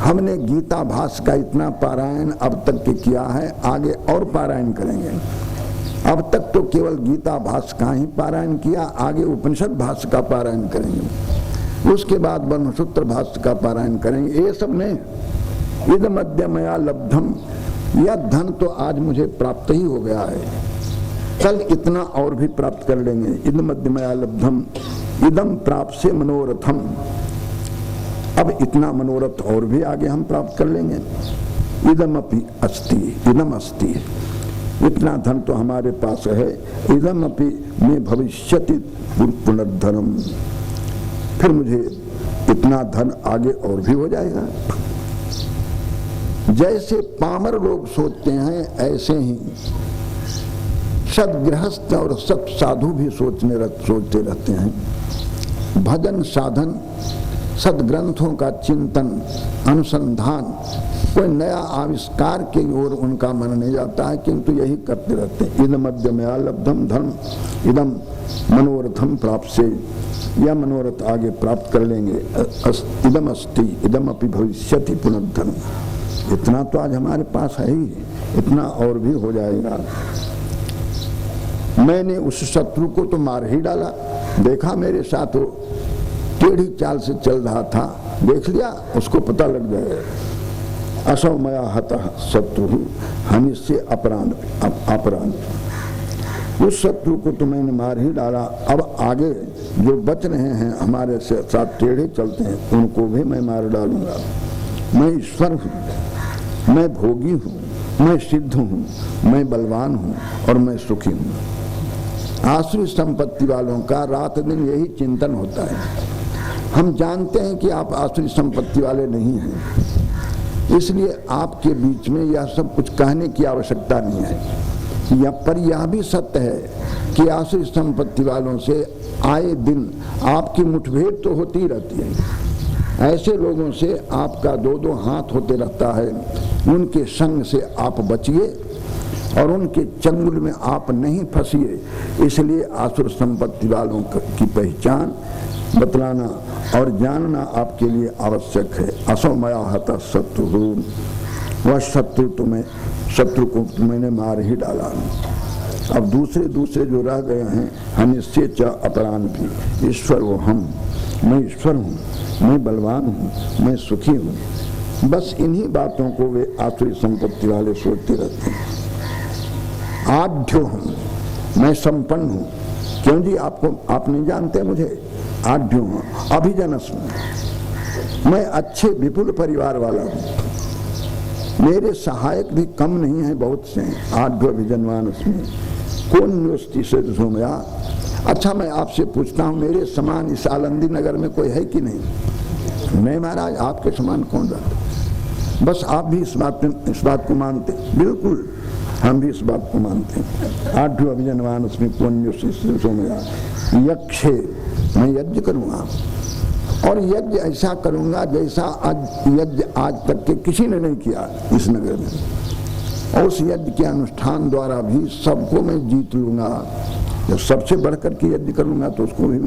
हमने गीता भाष्य का इतना पारायण अब तक के किया है, आगे और पारायण करेंगे। अब तक तो केवल गीता भाष्य का ही पारायण किया, आगे उपनिषद भाष्य का पारायण करेंगे, उसके बाद ब्रह्मसूत्र भाष्य का पारायण करेंगे। ये सब नहीं। इदम अद्य मया लब्धम, यह धन तो आज मुझे प्राप्त ही हो गया है, कल इतना और भी प्राप्त कर लेंगे। इदम अद्य मया लब्धम इदम प्राप्त से मनोरथम, अब इतना मनोरथ और भी आगे हम प्राप्त कर लेंगे। इदम अपि अस्ति, इदम अस्ति, इतना धन तो हमारे पास है। इदम अपि में भविष्यति पुनर्धनम, फिर मुझे इतना धन आगे और भी हो जाएगा। जैसे पामर लोग सोचते हैं, ऐसे ही सद्गृहस्थ और सत साधु भी सोचते रहते हैं। भजन साधन, सदग्रंथों का चिंतन अनुसंधान, कोई नया आविष्कार की ओर उनका मन नहीं जाता है, किंतु यही करते रहते हैं। इदम अद्य मया लब्धम धर्म इदम मनोरथम प्राप्त से, यह मनोरथ आगे प्राप्त कर लेंगे। इदम अस्ति इदम अपि भविष्यति पुनर्धन, इतना तो आज हमारे पास है ही, इतना और भी हो जाएगा। मैंने उस शत्रु को तो मार ही डाला, देखा मेरे साथ वो टेढ़ी चाल से चल रहा था, देख लिया, उसको पता लग जाएगा। असौ मया हतः शत्रु हनि से अपराध, उस शत्रु को तो मैंने मार ही डाला, अब आगे जो बच रहे हैं हमारे साथ टेढ़े चलते हैं, उनको भी मैं मार डालूंगा। मैं ईश्वर हूँ, मैं भोगी हूँ, मैं सिद्ध हूँ, मैं बलवान हूँ और मैं सुखी हूँ। आसुरी संपत्ति वालों का रात दिन यही चिंतन होता है। हम जानते हैं कि आप आसुरी संपत्ति वाले नहीं हैं, इसलिए आपके बीच में यह सब कुछ कहने की आवश्यकता नहीं है। या पर यह भी सत्य है कि आसुरी संपत्ति वालों से आए दिन आपकी मुठभेड़ तो होती रहती है। ऐसे लोगों से आपका दो दो हाथ होते रहता है। उनके संग से आप बचिए और उनके चंगुल में आप नहीं फंसिए। इसलिए आसुर संपत्ति वालों की पहचान बतलाना और जानना आपके लिए आवश्यक है। असौ मया हतः शत्रु, वह शत्रु को मैंने मार ही डाला। अब दूसरे जो रह गए हैं, हम इससे च अपराध भी, ईश्वर वो हम, मैं ईश्वर हूँ, मैं बलवान हूँ, मैं सुखी हूँ। बस इन्हीं बातों को वे आसुरी संपत्ति वाले सोचते रहते हैं। आढ्यो हूँ, मैं संपन्न हूँ। क्यों जी, आप नहीं जानते मुझे? आढ्यो हूँ, अभिजनस्मि, मैं अच्छे विपुल परिवार वाला हूँ, मेरे सहायक भी कम नहीं है, बहुत से हैं। आढ्यो अभिजनवानस्मि कौन न्योस्ति से झूमया। अच्छा, मैं आपसे पूछता हूँ, मेरे समान इस आलंदी नगर में कोई है कि नहीं? नहीं महाराज, आपके समान कौन रहा? बस आप भी इस बात को मानते? बिल्कुल, हम भी इस बात को मानते हैं। आढ्यो अभिजनवान उसमें पुण्य सोमया यक्षे, मैं यज्ञ करूँगा और यज्ञ ऐसा करूँगा जैसा यज्ञ आज तक के किसी ने नहीं किया इस नगर में। और उस यज्ञ के अनुष्ठान द्वारा भी सबको मैं जीत लूँगा। जब सबसे बढ़कर के यज्ञ करूँगा तो उसको भी,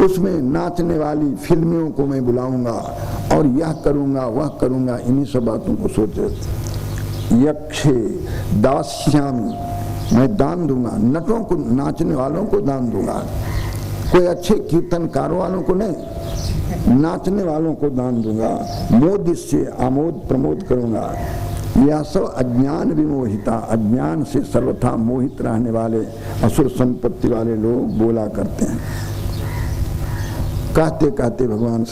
उसमें नाचने वाली फिल्मियों को मैं बुलाऊँगा और यह करूँगा वह करूँगा। इन्हीं सब बातों को सोच रहे। यक्षे दास्यामी, मैं दान दूंगा, नटों को, नाचने वालों को दान दूंगा, कोई अच्छे कीर्तनकारों वालों को नहीं, नाचने वालों को दान दूंगा। मोद से आमोद प्रमोद करूंगा। यह सब अज्ञान विमोहिता, अज्ञान से सर्वथा मोहित रहने वाले असुर संपत्ति वाले लोग बोला करते हैं। कहते कहते भगवान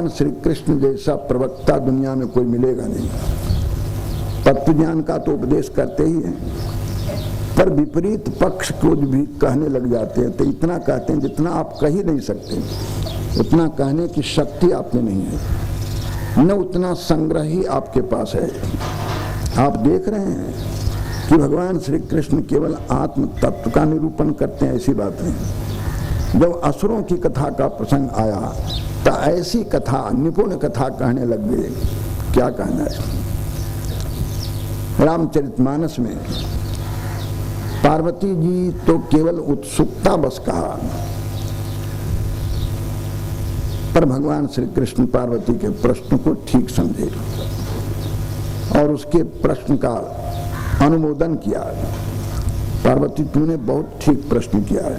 श्री कृष्ण जैसा प्रवक्ता दुनिया में कोई मिलेगा नहीं। तत्व ज्ञान का तो उपदेश करते ही हैं, पर विपरीत पक्ष को भी कहने लग जाते हैं। तो इतना कहते हैं जितना आप कह ही नहीं सकते, उतना कहने की शक्ति आप में नहीं है, न उतना संग्रह ही आपके पास है। आप देख रहे हैं कि भगवान श्री कृष्ण केवल आत्म तत्व का निरूपण करते हैं, ऐसी बात नहीं। जब असुरों की कथा का प्रसंग आया ऐसी कथा, निपुण कथा कहने लग गए। क्या कहना है। रामचरितमानस में पार्वती जी तो केवल उत्सुकता बस कहा, पर भगवान श्री कृष्ण पार्वती के प्रश्न को ठीक समझे और उसके प्रश्न का अनुमोदन किया। पार्वती तूने बहुत ठीक प्रश्न किया है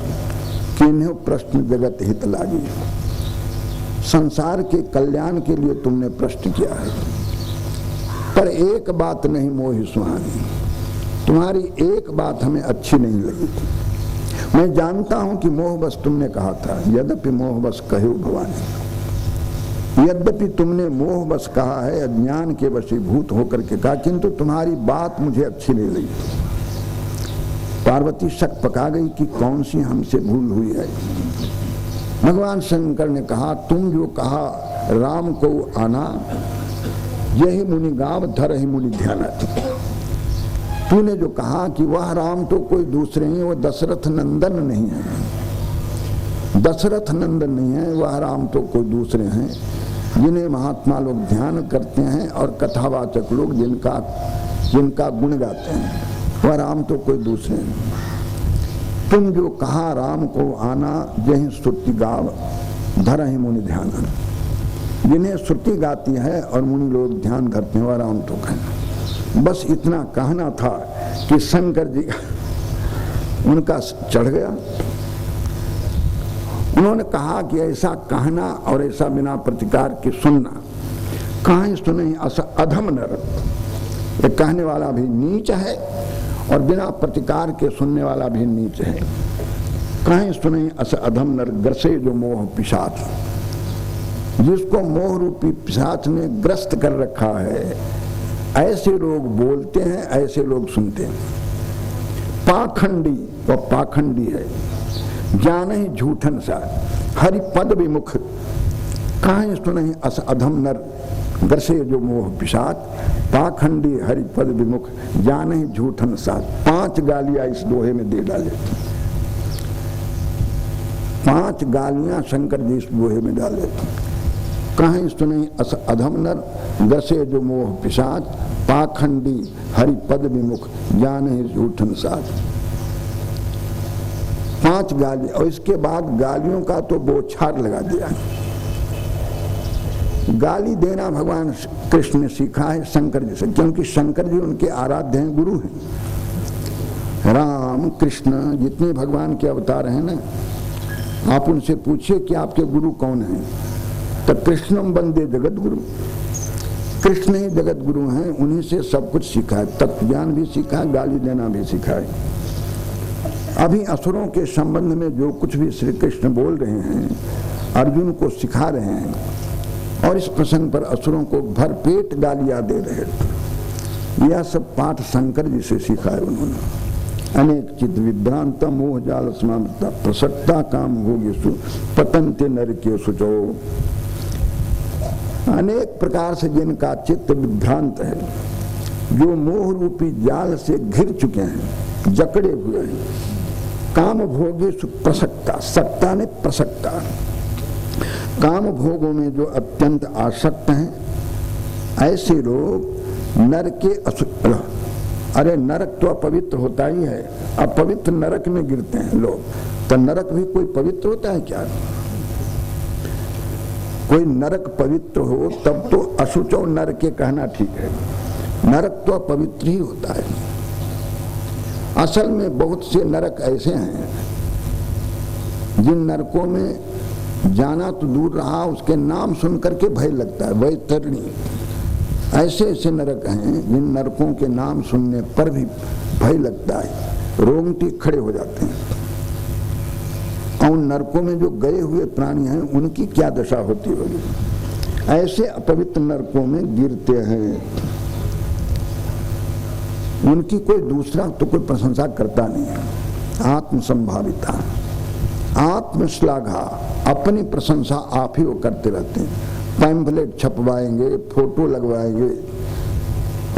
कि इन्हें प्रश्न जगत हित लागी, संसार के कल्याण के लिए तुमने प्रश्न किया है। पर एक बात नहीं मोहि सुहानी, तुम्हारी एक बात हमें अच्छी नहीं लगी। मैं जानता हूं कि मोह बस तुमने कहा था, यद्यपि मोह बस कहो भवानी, यद्यपि तुमने मोह बस कहा है, अज्ञान के वशीभूत होकर के कहा, किंतु तुम्हारी बात मुझे अच्छी नहीं लगी। पार्वती शक पका गई कि कौन सी हमसे भूल हुई है। भगवान शंकर ने कहा, तुम जो कहा राम को आना, यही मुनि गाव धरहि मुनि ध्यान। तूने जो कहा कि वह राम तो कोई दूसरे हैं, वह दशरथ नंदन नहीं है, दशरथ नंदन नहीं है, वह राम तो कोई दूसरे हैं जिन्हें महात्मा लोग ध्यान करते हैं और कथावाचक लोग जिनका गुण गाते हैं, वह राम तो कोई दूसरे हैं। तुम जो कहा राम को आना, यही श्रुति गाव धरहि मुनि ध्यान। जिन्हें श्रुति गाती है और मुनि लोग ध्यान करते हैं, वह राम तो कहना। बस इतना कहना था कि शंकर जी उनका चढ़ गया। उन्होंने कहा कि ऐसा कहना और ऐसा बिना प्रतिकार के सुनना, कहीं सुने अधम नर, ये कहने वाला भी नीच है और बिना प्रतिकार के सुनने वाला भी नीच है। कहीं सुने अधम नर ग्रसे जो मोह पिशाच, जिसको मोह रूपी पिशाच ने ग्रस्त कर रखा है, ऐसे लोग बोलते हैं, ऐसे लोग सुनते हैं। पाखंडी, वह पाखंडी है, जाने ही झूठन सा, हरि पद विमुख, कहीं सुने अधम नर ग्रसे जो मोह पिशाच, पाखंडी हरि पद विमुख, जाने ही झूठन सा। 5 गालियां इस दोहे में दे डाले, 5 गालियां शंकर जी इस दोहे में डाले। कहीं सुने अधम नर ग्रसे जो मोह पिशाच, पाखंडी हरि पद विमुख, जाने ही झूठन साथ। 5 गाली, और इसके बाद गालियों का तो बौछार लगा दिया। गाली देना भगवान कृष्ण ने सीखा है शंकर जी से, क्योंकि शंकर जी उनके आराध्य हैं, गुरु हैं। राम कृष्ण जितने भगवान के अवतार हैं ना, आप उनसे पूछिए कि आपके गुरु कौन हैं, तो कृष्णम वंदे जगत गुरु, कृष्ण ही जगत गुरु हैं, उन्हीं से सब कुछ सीखा है। तत्व ज्ञान भी सीखा है, गाली देना भी सीखा है। अभी असुरों के संबंध में जो कुछ भी श्री कृष्ण बोल रहे हैं, अर्जुन को सिखा रहे हैं, और इस प्रसंग पर असुरों को भरपेट गालियां दे रहे हैं। यह सब पाठ शंकर जी से सीखा है उन्होंने। अनेक चित विभ्रांत मोह जाल समाप्ता प्रसक्ता काम भोगेषु पतन्ते नरके सुचो। अनेक प्रकार से जिनका चित्त विभ्रांत है, जो मोह रूपी जाल से घिर चुके हैं, जकड़े हुए हैं, काम भोगेषु प्रसक्ता, सक्ता ने प्रसक्ता, काम भोगों में जो अत्यंत आसक्त हैं, ऐसे लोग नरक के अरे नरक तो अपवित्र होता ही है, अपवित्र नरक में गिरते हैं लोग। तो नरक भी कोई पवित्र होता है क्या? कोई नरक पवित्र हो तब तो अशुचो नरके कहना ठीक है, नरक तो अपवित्र ही होता है। असल में बहुत से नरक ऐसे हैं जिन नरकों में जाना तो दूर रहा, उसके नाम सुन करके भय लगता है। वैतरणी, ऐसे ऐसे नरक हैं जिन नरकों के नाम सुनने पर भी भय लगता है, रोंगटे खड़े हो जाते हैं। और उन नरकों में जो गए हुए प्राणी हैं, उनकी क्या दशा होती होगी? ऐसे अपवित्र नरकों में गिरते हैं, उनकी कोई दूसरा तो कोई प्रशंसा करता नहीं है। आत्मसंभाविता, आत्मश्लाघा, अपनी प्रशंसा आप ही वो करते रहते हैं। पैम्फलेट छपवाएंगे, फोटो लगवाएंगे,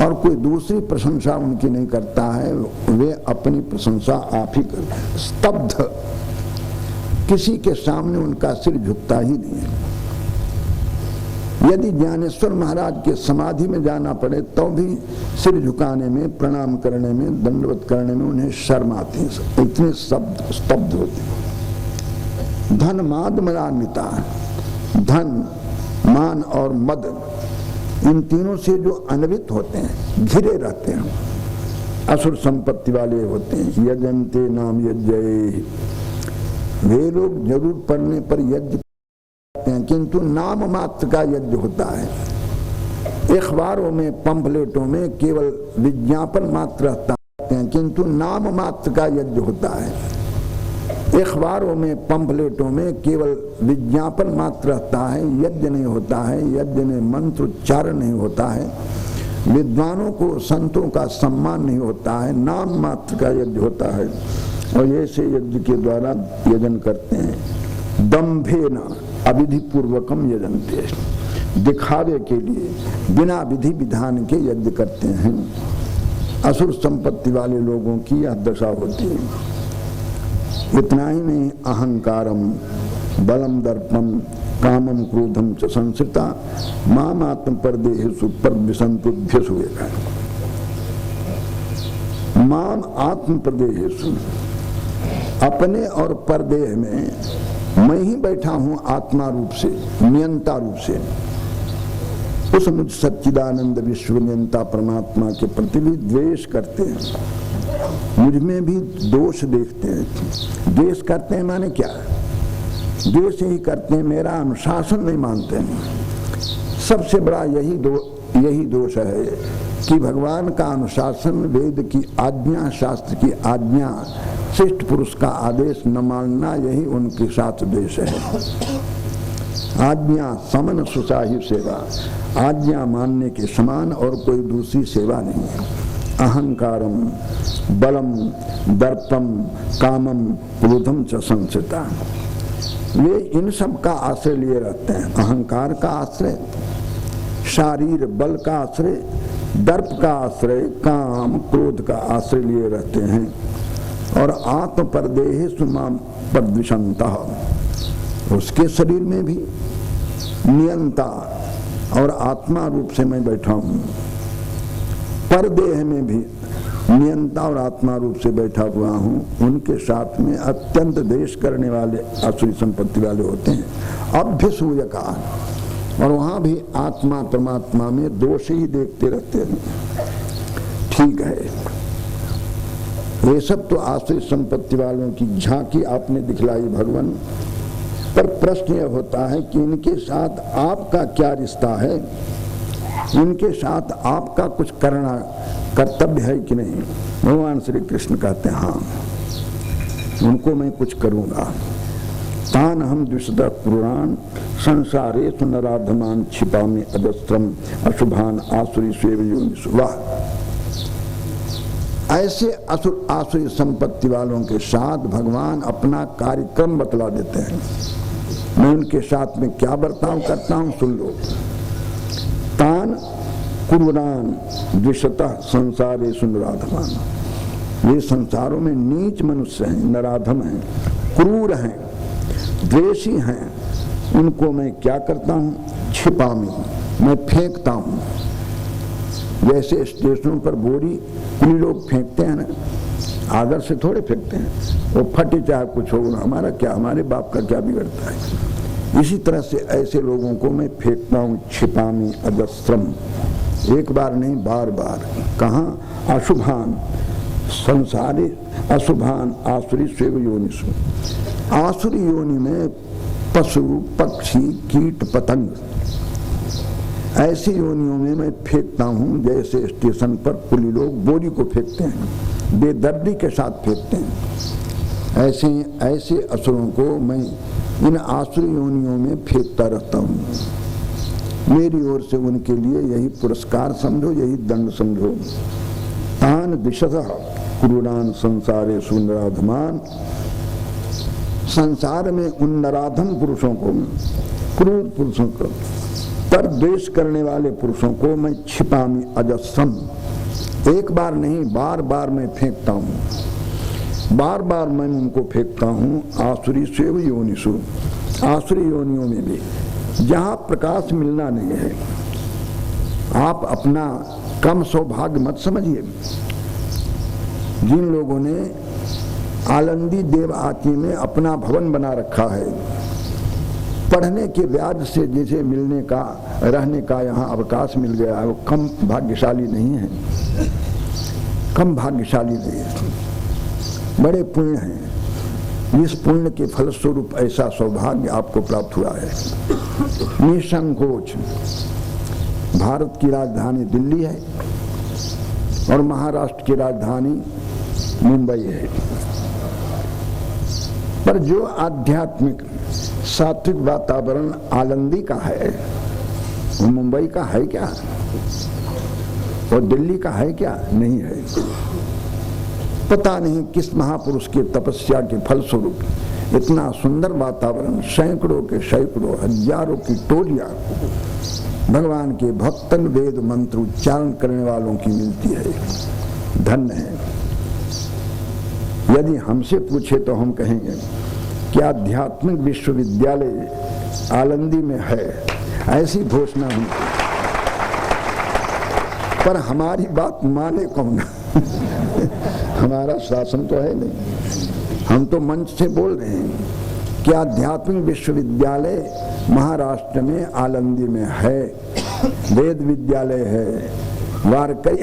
और कोई दूसरी प्रशंसा उनकी नहीं करता है, वे अपनी प्रशंसा आप ही करते हैं। स्तब्ध, किसी के सामने उनका सिर झुकता ही नहीं है। यदि ज्ञानेश्वर महाराज के समाधि में जाना पड़े तो भी सिर झुकाने में, प्रणाम करने में, दंडवत करने में उन्हें शर्म आती है, इतने स्तब्ध होते हैं। धन माद मदान्विता, धन मान और मद, इन तीनों से जो अन्वित होते हैं, घिरे रहते हैं, असुर संपत्ति वाले होते हैं। यजन्ते नाम यज्ञ, वे लोग जरूर पढ़ने पर यज्ञ करते हैं किंतु नाम मात्र का यज्ञ होता है। अखबारों में, पंफलेटों में केवल विज्ञापन मात्र रहता है किंतु नाम मात्र का यज्ञ होता है। अखबारों में, पंफलेटों में केवल विज्ञापन मात्र रहता है, यज्ञ नहीं होता है। यज्ञ में मंत्र उच्चारण नहीं होता है, विद्वानों को, संतों का सम्मान नहीं होता है, नाम मात्र का यज्ञ होता है। और ऐसे यज्ञ के द्वारा यजन करते हैं। दंभेन अविधि पूर्वकम यजन्ते, दिखावे के लिए बिना विधि विधान के यज्ञ करते हैं। असुर संपत्ति वाले लोगों की यह दशा होती है। इतना ही नहीं, अहंकारम बलम दर्पम कामम क्रोधम च संसृता माम आत्म परदेहेषु परद्विषन्तुभ्यसु एका। माम आत्म परदेहेषु, अपने और परदेह में मैं ही बैठा हूं आत्मा रूप से, नियंता रूप से। उस मुझ सच्चिदानंद विश्व नियंता परमात्मा के प्रति भी द्वेष करते हैं, मुझ में भी दोष देखते हैं। द्वेष करते हैं माने क्या? द्वेष ही करते हैं, मेरा अनुशासन नहीं मानते हैं। सबसे बड़ा यही दोष है कि भगवान का अनुशासन, वेद की आज्ञा, शास्त्र की आज्ञा, श्रेष्ठ पुरुष का आदेश न मानना, यही उनके साथ द्वेष है। आज्ञा समन सुसाही सेवा, आज्ञा मानने के समान और कोई दूसरी सेवा नहीं है। अहंकारम बलम दर्पम कामम क्रोधम च संसृता, वे इन सब का आश्रय लिए रहते हैं। अहंकार का आश्रय, शारीर बल का आश्रय, दर्प का आश्रय, काम क्रोध का आश्रय लिए रहते हैं। और आत्म परदेहेषु माम परद्विषन्तः, उसके शरीर में भी नियंता और आत्मा रूप से मैं बैठा हूं, परदेह में भी नियंता और आत्मा रूप से बैठा हुआ हूं। उनके साथ में अत्यंत द्वेष करने वाले असुरी संपत्ति वाले होते हैं। अभ्यसूयका, और वहां भी आत्मा परमात्मा में दोष ही देखते रहते हैं। ठीक है, ये सब तो आश्रय संपत्ति वालों की झांकी आपने दिखलाई भगवान, पर प्रश्न यह होता है कि इनके साथ आपका क्या रिश्ता है? इनके साथ आपका कुछ करना कर्तव्य है कि नहीं? भगवान श्री कृष्ण कहते हैं हाँ, उनको मैं कुछ करूंगा। तान हम द्विषदा पुराण संसारे सुनराधमान छिपामि अजस्त्रम अशुभान आसुरी स्वेव योनिषु। वाह, ऐसे आसुरी संपत्ति वालों के साथ भगवान अपना कार्यक्रम बतला देते हैं। मैं उनके साथ में क्या बर्ताव करता हूं, सुन लो। तान कुर्वरान द्विषतः संसारे सुनराधमान, ये संसारों में नीच मनुष्य हैं, नराधम हैं, क्रूर हैं, द्वेषी हैं। उनको मैं क्या करता हूं? छिपामी, मैं फेंकता हूं। जैसे स्टेशनों पर बोरी कुली लोग फेंकते हैं ना, आदर से थोड़े फेंकते हैं, वो फटे चाहे कुछ हो, हमारा क्या, हमारे बाप का क्या बिगड़ता है। इसी तरह से ऐसे लोगों को मैं फेंकता हूं। छिपामी अजस्त्रम, एक बार नहीं बार बार। कहाँ? अशुभान संसारे अशुभान आसुरी स्वेव योनिषु, आसुरी योनि में पशु पक्षी कीट पतंग, ऐसी योनियों में मैं फेंकता हूं। जैसे स्टेशन पर कुली लोग बोरी को फेंकते हैं, बेदर्दी के साथ फेंकते हैं, ऐसे असुरों को मैं इन आसुरी योनियों में फेंकता रहता हूं। मेरी ओर से उनके लिए यही पुरस्कार समझो, यही दंड समझो। तान दिशतः क्रूरान संसारे सुनराधमान, संसार में उन नराधम पुरुषों को, क्रूर पुरुषों को, पर द्वेष करने वाले पुरुषों को मैं छिपामी अजस्रम, एक बार नहीं बार बार मैं फेंकता हूं। बार बार मैं उनको फेंकता हूं। आसुरी स्वेव योनिषु, आसुरी योनियों में भी। जहां प्रकाश मिलना नहीं है। आप अपना कम सौभाग्य मत समझिए। जिन लोगों ने आलंदी देव आती में अपना भवन बना रखा है, पढ़ने के ब्याज से जैसे मिलने का, रहने का यहाँ अवकाश मिल गया है, वो कम भाग्यशाली नहीं है, कम भाग्यशाली नहीं है, बड़े पुण्य हैं। इस पुण्य के फलस्वरूप ऐसा सौभाग्य आपको प्राप्त हुआ है। निसंकोच भारत की राजधानी दिल्ली है और महाराष्ट्र की राजधानी मुंबई है, पर जो आध्यात्मिक सात्विक वातावरण आलंदी का है वो मुंबई का है क्या और दिल्ली का है क्या? नहीं है। पता नहीं किस महापुरुष के तपस्या के फलस्वरूप इतना सुंदर वातावरण सैकड़ों के सैकड़ों हजारों की टोलियां भगवान के भक्तन वेद मंत्र उच्चारण करने वालों की मिलती है। धन्य है। यदि हमसे पूछे तो हम कहेंगे कि आध्यात्मिक विश्वविद्यालय आलंदी में है, ऐसी घोषणा हम, पर हमारी बात माने कौन? हमारा शासन तो है नहीं। हम तो मंच से बोल रहे हैं कि आध्यात्मिक विश्वविद्यालय महाराष्ट्र में आलंदी में है, वेद विद्यालय है, वारकरी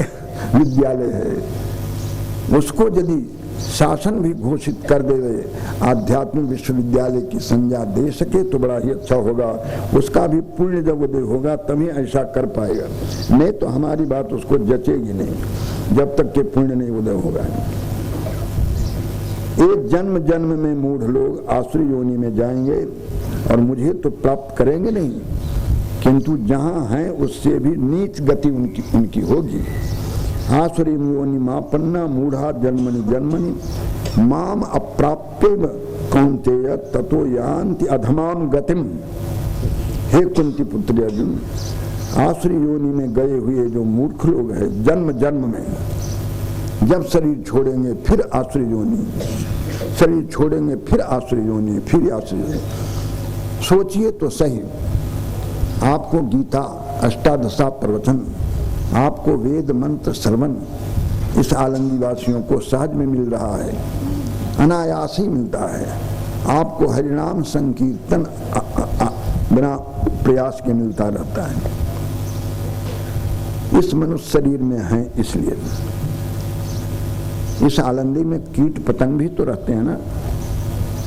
विद्यालय है। उसको यदि शासन भी घोषित कर देवे, आध्यात्मिक विश्वविद्यालय की संज्ञा दे सके तो बड़ा ही अच्छा होगा। उसका भी पुण्य जब उदय होगा तभी ऐसा कर पाएगा, नहीं तो हमारी बात उसको जचेगी नहीं जब तक के पुण्य नहीं उदय होगा। एक जन्म जन्म में मूढ़ लोग आसुरी योनि में जाएंगे और मुझे तो प्राप्त करेंगे नहीं, किंतु जहां हैं उससे भी नीच गति उनकी होगी। आसुरी योनि मापन्ना मूढ़ा जन्मनि जन्मनि माम अप्राप्येव कौन्तेय ततो यान्ति अधमाम गतिम। हे कुंती पुत्री अर्जुन, आसुरी योनि में गए हुए जो मूर्ख लोग हैं, जन्म जन्म में जब शरीर छोड़ेंगे फिर आसुरी योनि, शरीर छोड़ेंगे फिर आसुरी योनि, फिर आसुरी योनि। सोचिए तो सही, आपको गीता अष्टादशा प्रवचन, आपको वेद मंत्र श्रवण इस आलंदी वासियों को सहज में मिल रहा है, अनायास ही मिलता है। आपको हरिनाम संकीर्तन बिना प्रयास के मिलता रहता है। इस मनुष्य शरीर में है, इसलिए इस आलंदी में कीट पतंग भी तो रहते हैं ना।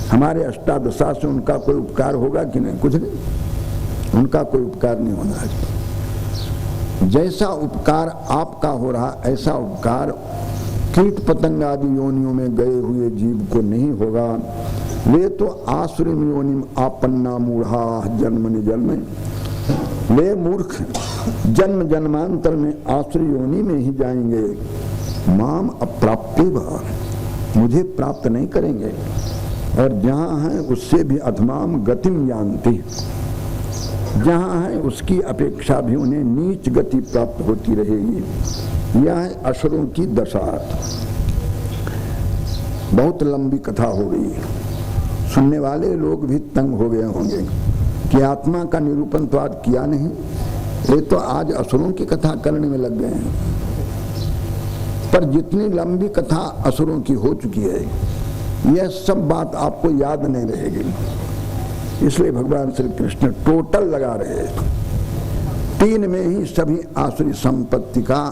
हमारे अष्टादशा से उनका कोई उपकार होगा कि नहीं? कुछ नहीं, उनका कोई उपकार नहीं होना है। जैसा उपकार आपका हो रहा ऐसा उपकार कीट पतंग आदि योनियों में गए हुए जीव को नहीं होगा। वे तो आसुरी योनि आपन्ना मूढ़ा जन्मनि जन्म, वे मूर्ख जन्म जन्मांतर में आसुरी योनि में ही जाएंगे। माम अप्राप्येव, मुझे प्राप्त नहीं करेंगे, और जहां है उससे भी अधमाम गतिम यान्ति, जहां है उसकी अपेक्षा भी उन्हें नीच गति प्राप्त होती रहेगी। यह है असुरों की दशा। बहुत लंबी कथा हो गई, सुनने वाले लोग भी तंग हो गए होंगे कि आत्मा का निरूपण तो आज किया नहीं, ये तो आज असुरों की कथा करने में लग गए हैं। पर जितनी लंबी कथा असुरों की हो चुकी है, यह सब बात आपको याद नहीं रहेगी। इसलिए भगवान श्री कृष्ण टोटल लगा रहे, 3 में ही सभी आसुरी संपत्ति का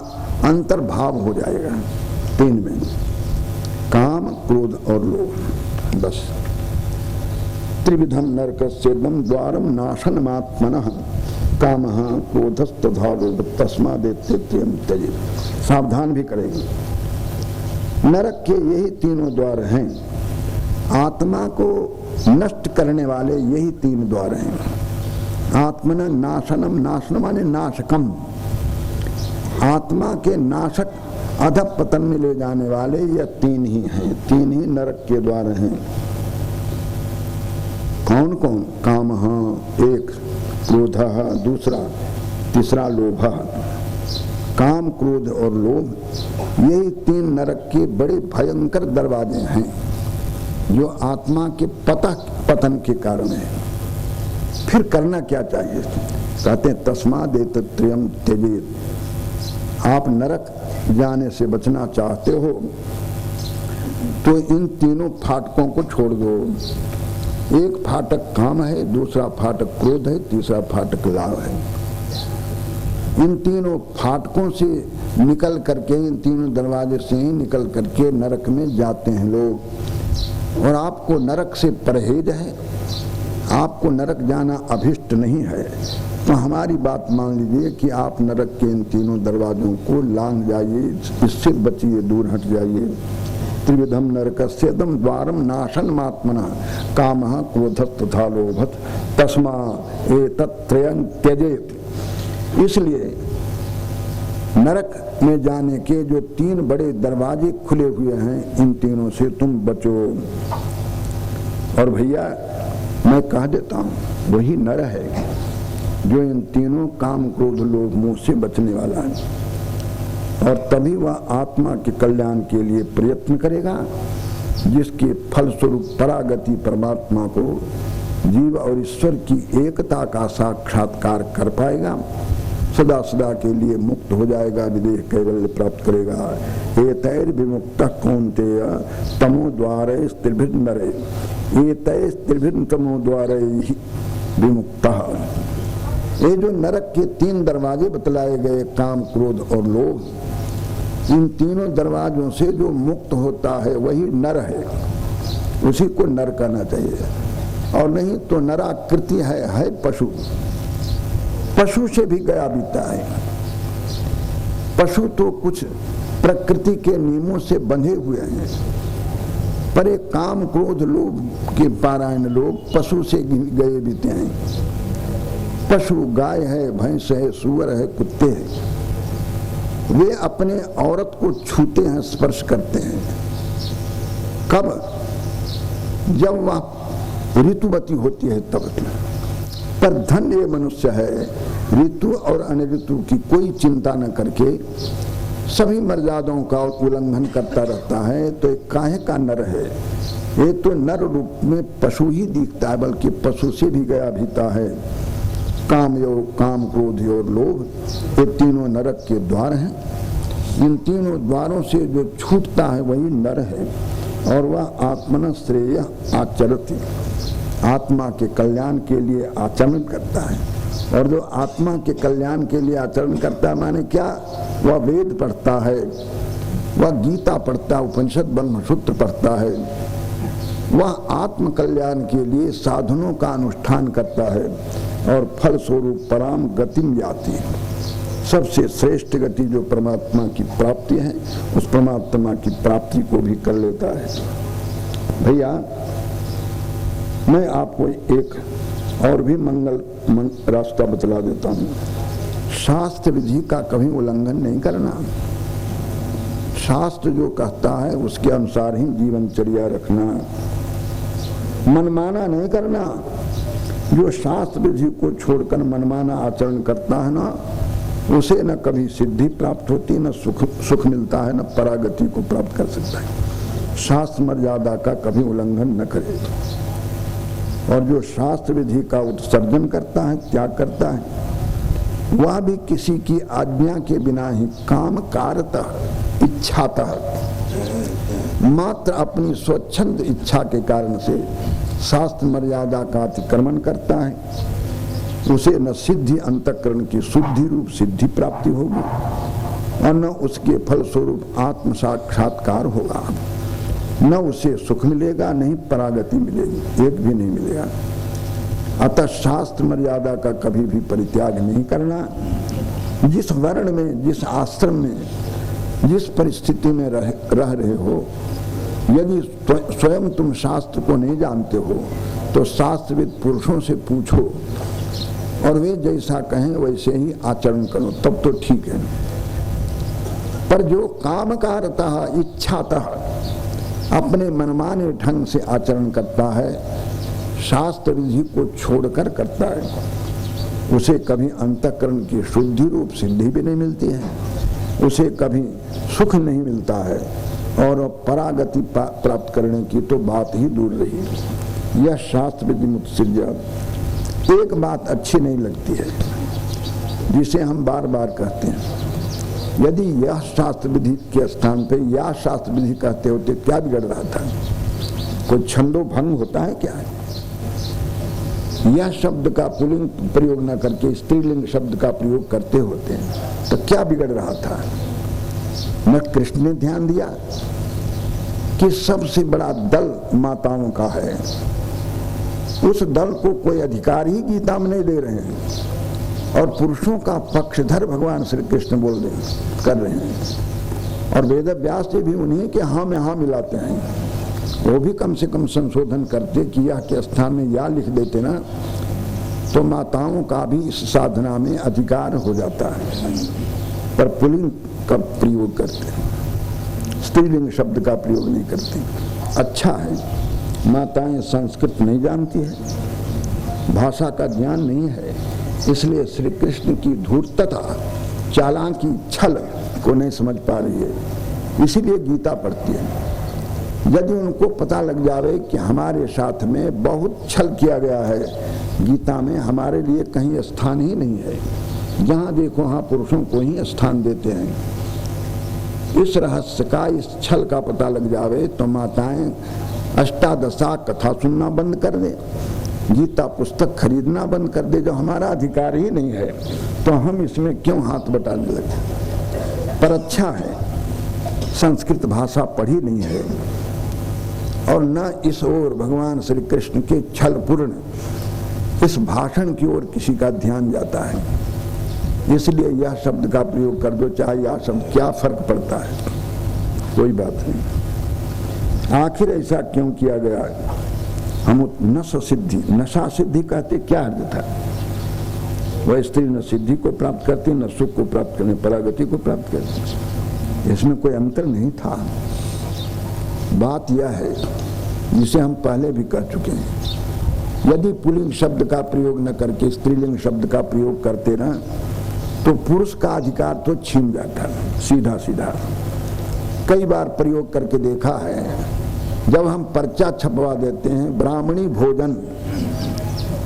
अंतर्भाव हो जाएगा। 3 में काम, क्रोध और लोभ, बस। त्रिविधम नरकस्येदं द्वारम नाशनमात्मनः कामः क्रोधस्तथा लोभ तस्मादेत्यम त्यजेत्। सावधान भी करेंगे। नरक के यही तीनों द्वार हैं, आत्मा को नष्ट करने वाले यही 3 द्वार हैं। आत्मन नाशनम, नाशनम माने नाशकम, आत्मा के नाशक अधपतन में ले जाने वाले यह 3 ही हैं, 3 ही नरक के द्वार हैं। कौन कौन? कामः 1, क्रोधः 2, 3 लोभः। काम, क्रोध और लोभ, यही 3 नरक के बड़े भयंकर दरवाजे हैं जो आत्मा के पतन के कारण है। फिर करना क्या चाहिए? कहते हैं तस्माद् एतत्त्रयम् त्यजेत्। आप नरक जाने से बचना चाहते हो तो इन तीनों फाटकों को छोड़ दो। एक फाटक काम है, दूसरा फाटक क्रोध है, तीसरा फाटक लाभ है। इन तीनों फाटकों से निकल करके, इन तीनों दरवाजे से ही निकल करके नरक में जाते हैं लोग। और आपको नरक से परहेज है, आपको नरक जाना अभिष्ट नहीं है, तो हमारी बात मान लीजिए कि आप नरक के इन तीनों दरवाजों को लांघ जाइए, इससे बचिए, दूर हट जाइए। त्रिविधम नरकस्येदं द्वारम नाशनमात्मनः कामः क्रोधः तथा लोभः तस्मा एतत्त्रयं त्यजेत्। इसलिए नरक में जाने के जो 3 बड़े दरवाजे खुले हुए हैं, इन तीनों से तुम बचो। और भैया मैं कह देता हूं, वही नर है जो इन तीनों काम क्रोध लोभ मोह से बचने वाला है। और तभी वह आत्मा के कल्याण के लिए प्रयत्न करेगा, जिसके फलस्वरूप परागति परमात्मा को, जीव और ईश्वर की एकता का साक्षात्कार कर पाएगा, सदा सदा के लिए मुक्त हो जाएगा, विदेह कैवल्य प्राप्त करेगा। एतैर्विमुक्तः कौन्तेय तमोद्वारैस्त्रिभिर्नरैः एतैस्त्रिभिर्तमोद्वारैः विमुक्तः। ये जो नरक के 3 दरवाजे बतलाए गए, काम क्रोध और लोभ, इन तीनों दरवाजों से जो मुक्त होता है वही नर है, उसी को नर कहना चाहिए। और नहीं तो नराकृति है पशु। पशु से भी गया बीता है। पशु तो कुछ प्रकृति के नियमों से बंधे हुए हैं, पर एक काम क्रोध लोभ के पारायण लोग पशु से गए बीते हैं। पशु गाय है, भैंस है, सुअर है, कुत्ते हैं, वे अपने औरत को छूते हैं, स्पर्श करते हैं। कब? जब वह ऋतुवती होती है तब। पर धन्य ये मनुष्य है, ऋतु और अन्य ऋतु की कोई चिंता न करके सभी मर्यादाओं का उल्लंघन करता रहता है, तो एक काहे का नर है। ये तो नर रूप में पशु ही दिखता है, बल्कि पशु से भी गया भीता है। काम योग, काम क्रोध और लोभ, ये तीनों नरक के द्वार हैं। इन तीनों द्वारों से जो छूटता है वही नर है। और वह आत्मन श्रेय आचरति, आत्मा के कल्याण के लिए आचरण करता है। और जो आत्मा के कल्याण के लिए आचरण करता है माने क्या? वह वेद पढ़ता है, वह गीता पढ़ता है, उपनिषद ब्रह्मसूत्र पढ़ता है, वह आत्म कल्याण के लिए साधनों का अनुष्ठान करता है और फल स्वरूप पराम गतिम याति, सबसे श्रेष्ठ गति जो परमात्मा की प्राप्ति है, उस परमात्मा की प्राप्ति को भी कर लेता है। भैया मैं आपको एक और भी मंगल रास्ता बतला देता हूँ। शास्त्र विधि का कभी उल्लंघन नहीं करना। शास्त्र जो कहता है उसके अनुसार ही जीवनचर्या रखना, मनमाना नहीं करना। जो शास्त्र विधि को छोड़कर मनमाना आचरण करता है ना, उसे न कभी सिद्धि प्राप्त होती, न सुख मिलता है, न परागति को प्राप्त कर सकता है। शास्त्र मर्यादा का कभी उल्लंघन न करे। और जो शास्त्र विधि का उत्सर्जन करता है, त्याग करता है, वह भी किसी की आज्ञा के बिना ही काम कारतः इच्छातः, मात्र अपनी स्वच्छंद इच्छा के कारण से शास्त्र मर्यादा का अतिक्रमण करता है, उसे न सिद्धि अंतःकरण की शुद्धि रूप सिद्धि प्राप्ति होगी और न उसके फल स्वरूप आत्म साक्षात्कार होगा, न उसे सुख मिलेगा, नहीं परागति मिलेगी, एक भी नहीं मिलेगा। अतः शास्त्र मर्यादा का कभी भी परित्याग नहीं करना। जिस वर्ण में, जिस आश्रम में, जिस परिस्थिति में रह रहे हो, यदि स्वयं तुम शास्त्र को नहीं जानते हो तो शास्त्रविद पुरुषों से पूछो और वे जैसा कहें वैसे ही आचरण करो, तब तो ठीक है। पर जो कामकारतः इच्छातः अपने मनमाने ढंग से आचरण करता है, शास्त्र विधि को छोड़कर करता है, उसे कभी अंतःकरण की शुद्धि रूप सिद्धि भी नहीं मिलती है, उसे कभी सुख नहीं मिलता है और परागति प्राप्त करने की तो बात ही दूर रही। यह शास्त्र विधि मुत्सृज्य एक बात अच्छी नहीं लगती है जिसे हम बार बार कहते हैं, यदि यह शास्त्र विधि के स्थान पे या शास्त्र विधि कहते होते क्या बिगड़ रहा था? कोई छंदो भंग होता है क्या? यह शब्द का पुल्लिंग प्रयोग न करके स्त्रीलिंग शब्द का प्रयोग करते होते हैं तो क्या बिगड़ रहा था? न कृष्ण ने ध्यान दिया कि सबसे बड़ा दल माताओं का है, उस दल को कोई अधिकार ही गीता में नहीं दे रहे हैं और पुरुषों का पक्षधर भगवान श्री कृष्ण कर रहे हैं। और वेद व्यास जी भी उन्हीं के हाँ में हाँ मिलाते हैं, वो भी कम से कम संशोधन करते कि यह के स्थान में या लिख देते ना तो माताओं का भी इस साधना में अधिकार हो जाता है, पर पुल्लिंग का प्रयोग करते हैं, स्त्रीलिंग शब्द का प्रयोग नहीं करते। अच्छा है, माताएं संस्कृत नहीं जानती है, भाषा का ज्ञान नहीं है, इसलिए श्री कृष्ण की धूर्तता, चालाकी, छल को नहीं समझ पा रही है, इसीलिए गीता पढ़ती है। यदि उनको पता लग जावे कि हमारे साथ में बहुत छल किया गया है, गीता में हमारे लिए कहीं स्थान ही नहीं है, जहाँ देखो वहाँ पुरुषों को ही स्थान देते हैं, इस रहस्य का, इस छल का पता लग जावे तो माताएं अष्टादशा कथा सुनना बंद कर दे, गीता पुस्तक खरीदना बंद कर दे। जो हमारा अधिकार ही नहीं है तो हम इसमें क्यों हाथ बटाने लगे? पर अच्छा है, संस्कृत भाषा पढ़ी नहीं है और न इस ओर भगवान श्री कृष्ण के छलपूर्ण इस भाषण की ओर किसी का ध्यान जाता है, इसलिए यह शब्द का प्रयोग कर दो, चाहे यह शब्द, क्या फर्क पड़ता है? कोई बात नहीं। आखिर ऐसा क्यों किया गया? हम नशा सिद्धि कहते, क्या अर्थ था? वह स्त्री न सिद्धि को प्राप्त करती, न सुख को प्राप्त करने, परागति को प्राप्त करती, इसमें कोई अंतर नहीं था। बात यह है जिसे हम पहले भी कह चुके हैं, यदि पुल्लिंग शब्द का प्रयोग न करके स्त्रीलिंग शब्द का प्रयोग करते ना तो पुरुष का अधिकार तो छीन जाता, सीधा सीधा। कई बार प्रयोग करके देखा है, जब हम पर्चा छपवा देते हैं ब्राह्मणी भोजन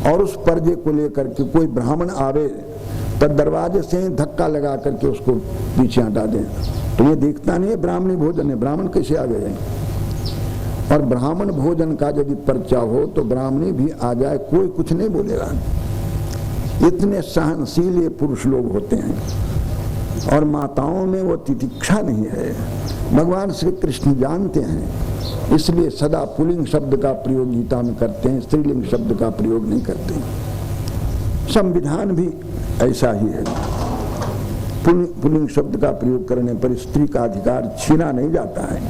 और उस पर्चे को लेकर के कोई ब्राह्मण आवे तो दरवाजे से धक्का लगा करके उसको पीछे हटा दें, तो ये देखता नहीं है ब्राह्मणी भोजन है, ब्राह्मण कैसे आ गए? और ब्राह्मण भोजन का यदि पर्चा हो तो ब्राह्मणी भी आ जाए, कोई कुछ नहीं बोलेगा। इतने सहनशील ये पुरुष लोग होते हैं और माताओं में वो तितिक्षा नहीं है, भगवान श्री कृष्ण जानते हैं, इसलिए सदा पुल्लिंग शब्द का प्रयोग गीता में करते हैं, स्त्रीलिंग शब्द का प्रयोग नहीं करते। संविधान भी ऐसा ही है, पुल्लिंग शब्द का प्रयोग करने पर स्त्री का अधिकार छीना नहीं जाता है,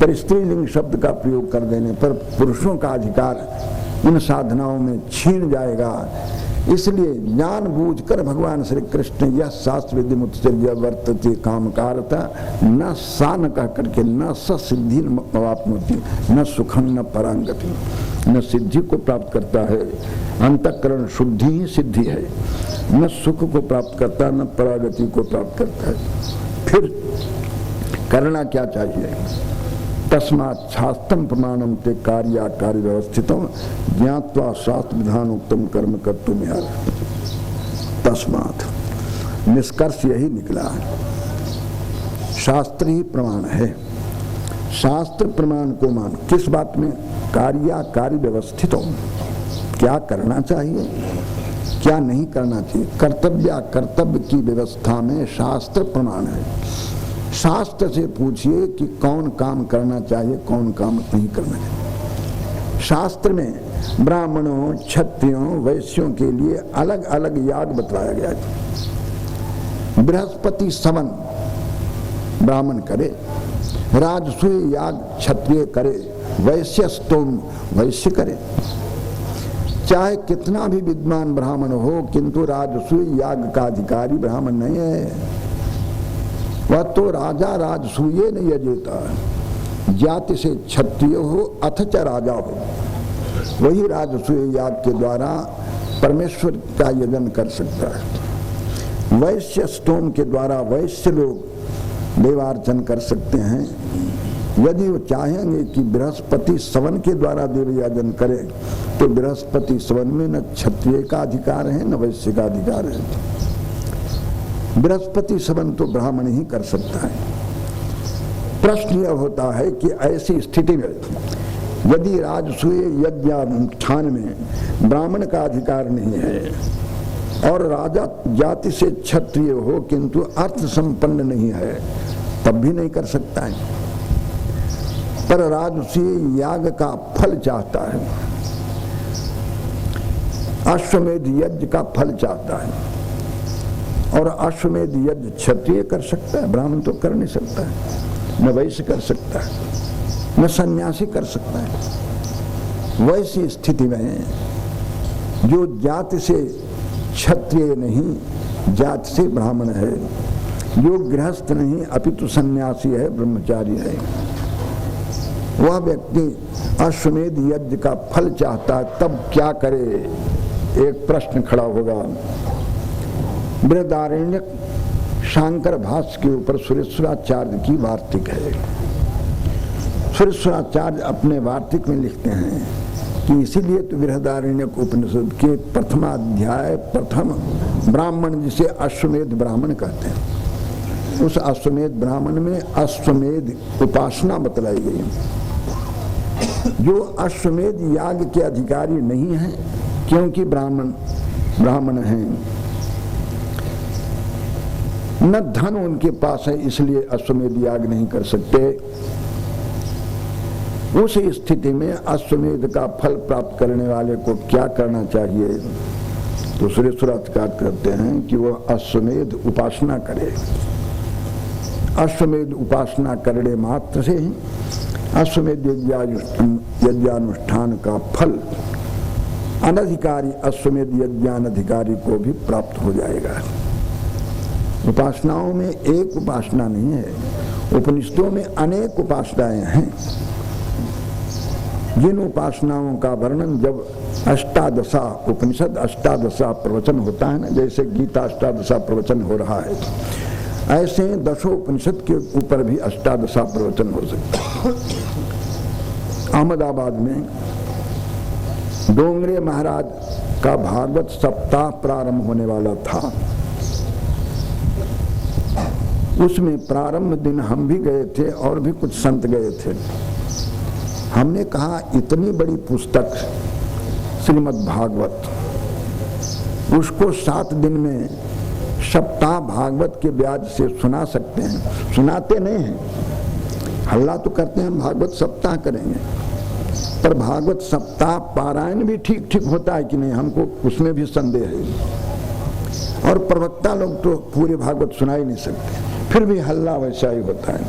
पर स्त्रीलिंग शब्द का प्रयोग कर देने पर पुरुषों का अधिकार इन साधनाओं में छीन जाएगा। इसलिए जानबूझकर भगवान श्री कृष्ण यह शास्त्र विधि मुत्सर्य वर्तते कामकारता न सा न कह करके न स सिद्धि वाप्नोति न सुखम न परांगति, न सिद्धि को प्राप्त करता है, अंतःकरण शुद्धि ही सिद्धि है, न सुख को प्राप्त करता न परागति को प्राप्त करता है। फिर करना क्या चाहिए? तस्मात् शास्त्रम प्रमाणम ते कार्याकारी व्यवस्थितम ज्ञात्वा शास्त्र विधान उत्तम कर्म कर्तुम यार। तस्मात् निष्कर्ष यही निकला, शास्त्र ही प्रमाण है। शास्त्र प्रमाण को मान किस बात में? कार्याकारी व्यवस्थितम, क्या करना चाहिए क्या नहीं करना चाहिए, कर्तव्य की व्यवस्था में शास्त्र प्रमाण है। शास्त्र से पूछिए कि कौन काम करना चाहिए, कौन काम नहीं करना चाहिए। शास्त्र में ब्राह्मणों, क्षत्रियों, वैश्यों के लिए अलग अलग याग बतलाया गया है। बृहस्पति सवन ब्राह्मण करे, राजसूय याग क्षत्रिय करे, वैश्य स्तोम वैश्य करे। चाहे कितना भी विद्वान ब्राह्मण हो, किंतु राजसूय याग का अधिकारी ब्राह्मण नहीं है। वह तो राजा राजसूय नहीं यजेता, जाति से क्षत्रिय हो अथच राजा हो, वही राजसूय याग के द्वारा परमेश्वर का यजन कर सकता है। वैश्य स्तोम के द्वारा वैश्य लोग देवार्चन कर सकते हैं। यदि वो चाहेंगे कि बृहस्पति सवन के द्वारा देव याजन करे तो बृहस्पति सवन में न क्षत्रिय का अधिकार है न वैश्य का अधिकार है। बृहस्पति सवन तो ब्राह्मण ही कर सकता है। प्रश्न यह होता है कि ऐसी स्थिति में यदि राजसूय यज्ञानुष्ठान में ब्राह्मण का अधिकार नहीं है और राजा जाति से क्षत्रिय हो किंतु अर्थ संपन्न नहीं है, तब भी नहीं कर सकता है। पर राजसूय याग का फल चाहता है, अश्वमेध यज्ञ का फल चाहता है, और अश्वमेध यज्ञ क्षत्रिय कर सकता है, ब्राह्मण तो कर नहीं सकता है, न वैश्य कर सकता है, न सन्यासी कर सकता है। वैसी स्थिति में जो जाति से क्षत्रिय नहीं, जाति से ब्राह्मण है, जो गृहस्थ नहीं अपितु सन्यासी है, ब्रह्मचारी है, वह व्यक्ति अश्वमेध यज्ञ का फल चाहता है, तब क्या करे? एक प्रश्न खड़ा होगा। बृहदारण्यक शांकर भाष्य के ऊपर सुरेश्वराचार्य की वार्तिक है। सुरेश्वराचार्य अपने वार्तिक में लिखते हैं कि इसीलिए तो बृहदारण्यक उपनिषद के प्रथमाध्याय प्रथम ब्राह्मण जिसे अश्वमेध ब्राह्मण कहते हैं, उस अश्वमेध ब्राह्मण में अश्वमेध उपासना बतलाई गई। जो अश्वमेध याग के अधिकारी नहीं है क्योंकि ब्राह्मण हैं, न धन उनके पास है इसलिए अश्वमेध याग नहीं कर सकते, उस स्थिति में अश्वमेध का फल प्राप्त करने वाले को क्या करना चाहिए? तो सुरेश्वराचार्य कहते हैं कि वह अश्वमेध उपासना करे। अश्वमेध उपासना करने मात्र से ही अश्वमेध यज्ञानुष्ठान का फल अनधिकारी अश्वमेध यज्ञानधिकारी को भी प्राप्त हो जाएगा। उपासनाओं में एक उपासना नहीं है, उपनिषदों में अनेक उपासनाएं हैं। जिन उपासनाओं का वर्णन जब अष्टादशा उपनिषद अष्टादशा प्रवचन होता है ना, जैसे गीता अष्टादशा प्रवचन हो रहा है, ऐसे दशों उपनिषद के ऊपर भी अष्टादशा प्रवचन हो सकता है। अहमदाबाद में डोंगरे महाराज का भागवत सप्ताह प्रारंभ होने वाला था। उसमें प्रारंभ दिन हम भी गए थे और भी कुछ संत गए थे। हमने कहा इतनी बड़ी पुस्तक श्रीमद् भागवत, उसको 7 दिन में सप्ताह भागवत के ब्याज से सुना सकते हैं? सुनाते नहीं हैं, हल्ला तो करते हैं हम भागवत सप्ताह करेंगे, पर भागवत सप्ताह पारायण भी ठीक ठीक होता है कि नहीं, हमको उसमें भी संदेह है। और प्रवक्ता लोग तो पूरे भागवत सुना ही नहीं सकते, फिर भी हल्ला वैसा ही होता है।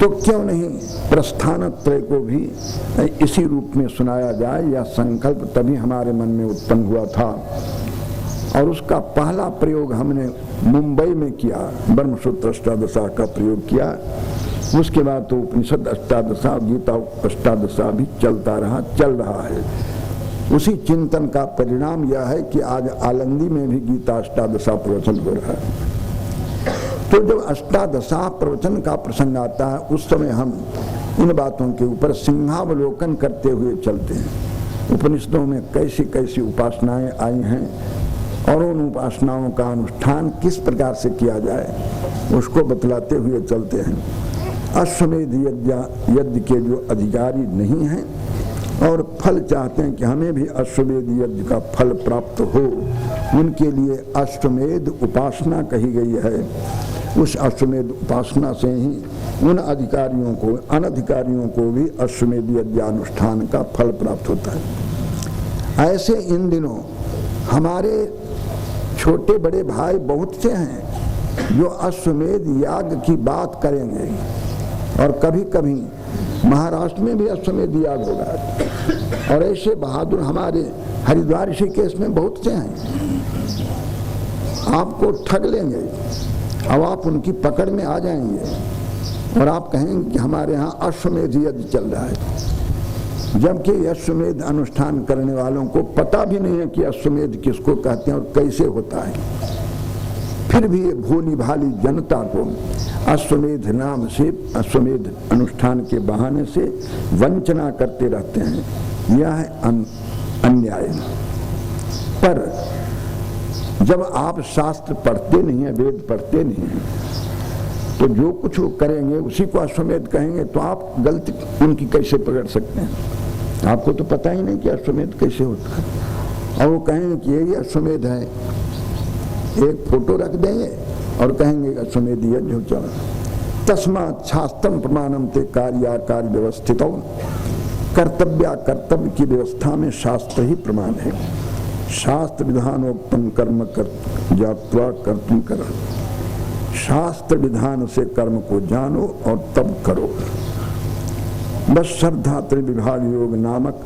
तो क्यों नहीं प्रस्थानत्रय को भी इसी रूप में सुनाया जाए? यह संकल्प तभी हमारे मन में उत्पन्न हुआ था और उसका पहला प्रयोग हमने मुंबई में किया, ब्रह्मसूत्र अष्टादशा का प्रयोग किया। उसके बाद तो उपनिषद अष्टादशा, गीता अष्टादशा भी चल रहा है। उसी चिंतन का परिणाम यह है कि आज आलंदी में भी गीता अष्टादशा प्रवचन हो रहा है। तो जब अष्टादशा प्रवचन का प्रसंग आता है, उस समय हम इन बातों के ऊपर सिंहावलोकन करते हुए चलते हैं। उपनिषदों में कैसी कैसी उपासनाएं आई हैं और उन उपासनाओं का अनुष्ठान किस प्रकार से किया जाए, उसको बतलाते हुए चलते हैं। अश्वमेध यज्ञ के जो अधिकारी नहीं हैं और फल चाहते हैं कि हमें भी अश्वमेध यज्ञ का फल प्राप्त हो, उनके लिए अश्वमेध उपासना कही गई है। उस अश्वमेध उपासना से ही उन अधिकारियों को, अनधिकारियों को भी अश्वमेध यज्ञानुष्ठान का फल प्राप्त होता है। ऐसे इन दिनों हमारे छोटे बड़े भाई बहुत से हैं जो अश्वमेध याग की बात करेंगे, और कभी कभी महाराष्ट्र में भी अश्वमेध याग होगा। और ऐसे बहादुर हमारे हरिद्वार ऋषिकेश में बहुत से हैं, आपको ठग लेंगे। अब आप उनकी पकड़ में आ जाएंगे और आप कहेंगे कि हमारे यहाँ अश्वमेध यज्ञ चल रहा है, जबकि अश्वमेध अनुष्ठान करने वालों को पता भी नहीं है कि अश्वमेध किसको कहते हैं और कैसे होता है। फिर भी ये भोली भाली जनता को अश्वमेध नाम से, अश्वमेध अनुष्ठान के बहाने से वंचना करते रहते हैं। यह है अन्याय। पर जब आप शास्त्र पढ़ते नहीं है, वेद पढ़ते नहीं है, तो जो कुछ वो करेंगे उसी को अश्वमेध कहेंगे, तो आप गलती उनकी कैसे पकड़ सकते हैं? आपको तो पता ही नहीं कि अश्वमेध कैसे होता है, और वो कहेंगे कि यही अश्वमेध है, एक फोटो रख देंगे और कहेंगे अश्वमेध यज्ञ हो चला। तस्मात् शास्त्रम प्रमाणम ते कार्याकार व्यवस्थितौ, कर्तव्य कर्तव्य की व्यवस्था में शास्त्र ही प्रमाण है। शास्त्र विधानोक्तम कर्म कर जात्वा कर्तुम कर, शास्त्र विधान से कर्म को जानो और तब करो। बस श्रद्धा त्रिविभाग योग नामक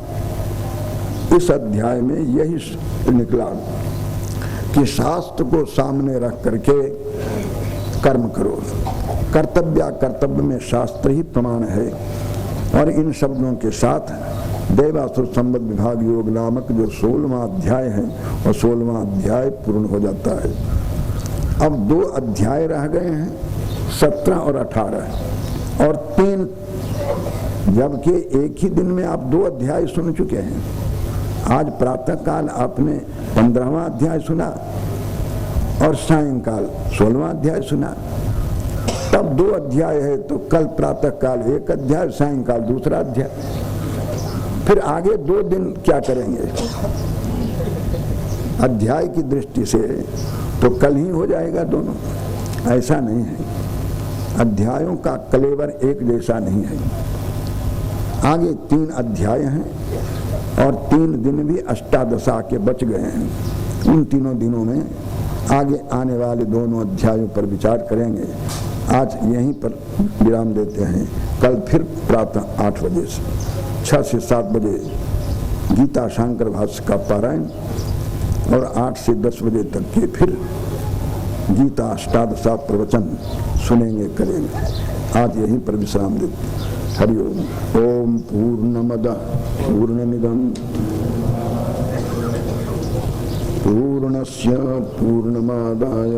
इस अध्याय में यही निकला कि शास्त्र को सामने रख करके कर्म करो। कर्तव्य कर्तव्य में शास्त्र ही प्रमाण है। और इन शब्दों के साथ दैवासुर संबंध विभाग योग नामक जो 16वां अध्याय है, और 16वां अध्याय पूर्ण हो जाता है। अब 2 अध्याय रह गए हैं, 17 और 18, और 3, जबकि एक ही दिन में आप 2 अध्याय सुन चुके हैं। आज प्रातः काल आपने 15वां अध्याय सुना और सायंकाल 16वां अध्याय सुना। तब 2 अध्याय है, तो कल प्रातः काल 1 अध्याय, सायंकाल दूसरा अध्याय। फिर आगे 2 दिन क्या करेंगे? अध्याय की दृष्टि से तो कल ही हो जाएगा दोनों, ऐसा नहीं है। अध्यायों का कलेवर एक जैसा नहीं है। आगे 3 अध्याय हैं और 3 दिन भी अष्टादशा के बच गए हैं। उन तीनों दिनों में आगे आने वाले दोनों अध्यायों पर विचार करेंगे। आज यहीं पर विराम देते हैं। कल फिर प्रातः 8 बजे से 6 से 7 बजे गीता शांकर भाष्य का पारायण, और 8 से 10 बजे तक के फिर गीता अष्टादशा प्रवचन सुनेंगे, करेंगे। आज यहीं पर विश्राम देते। हरि ओम। ओम पूर्णमदः पूर्णमिदं पूर्णस्य पूर्णमादाय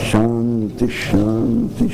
शांति शांति।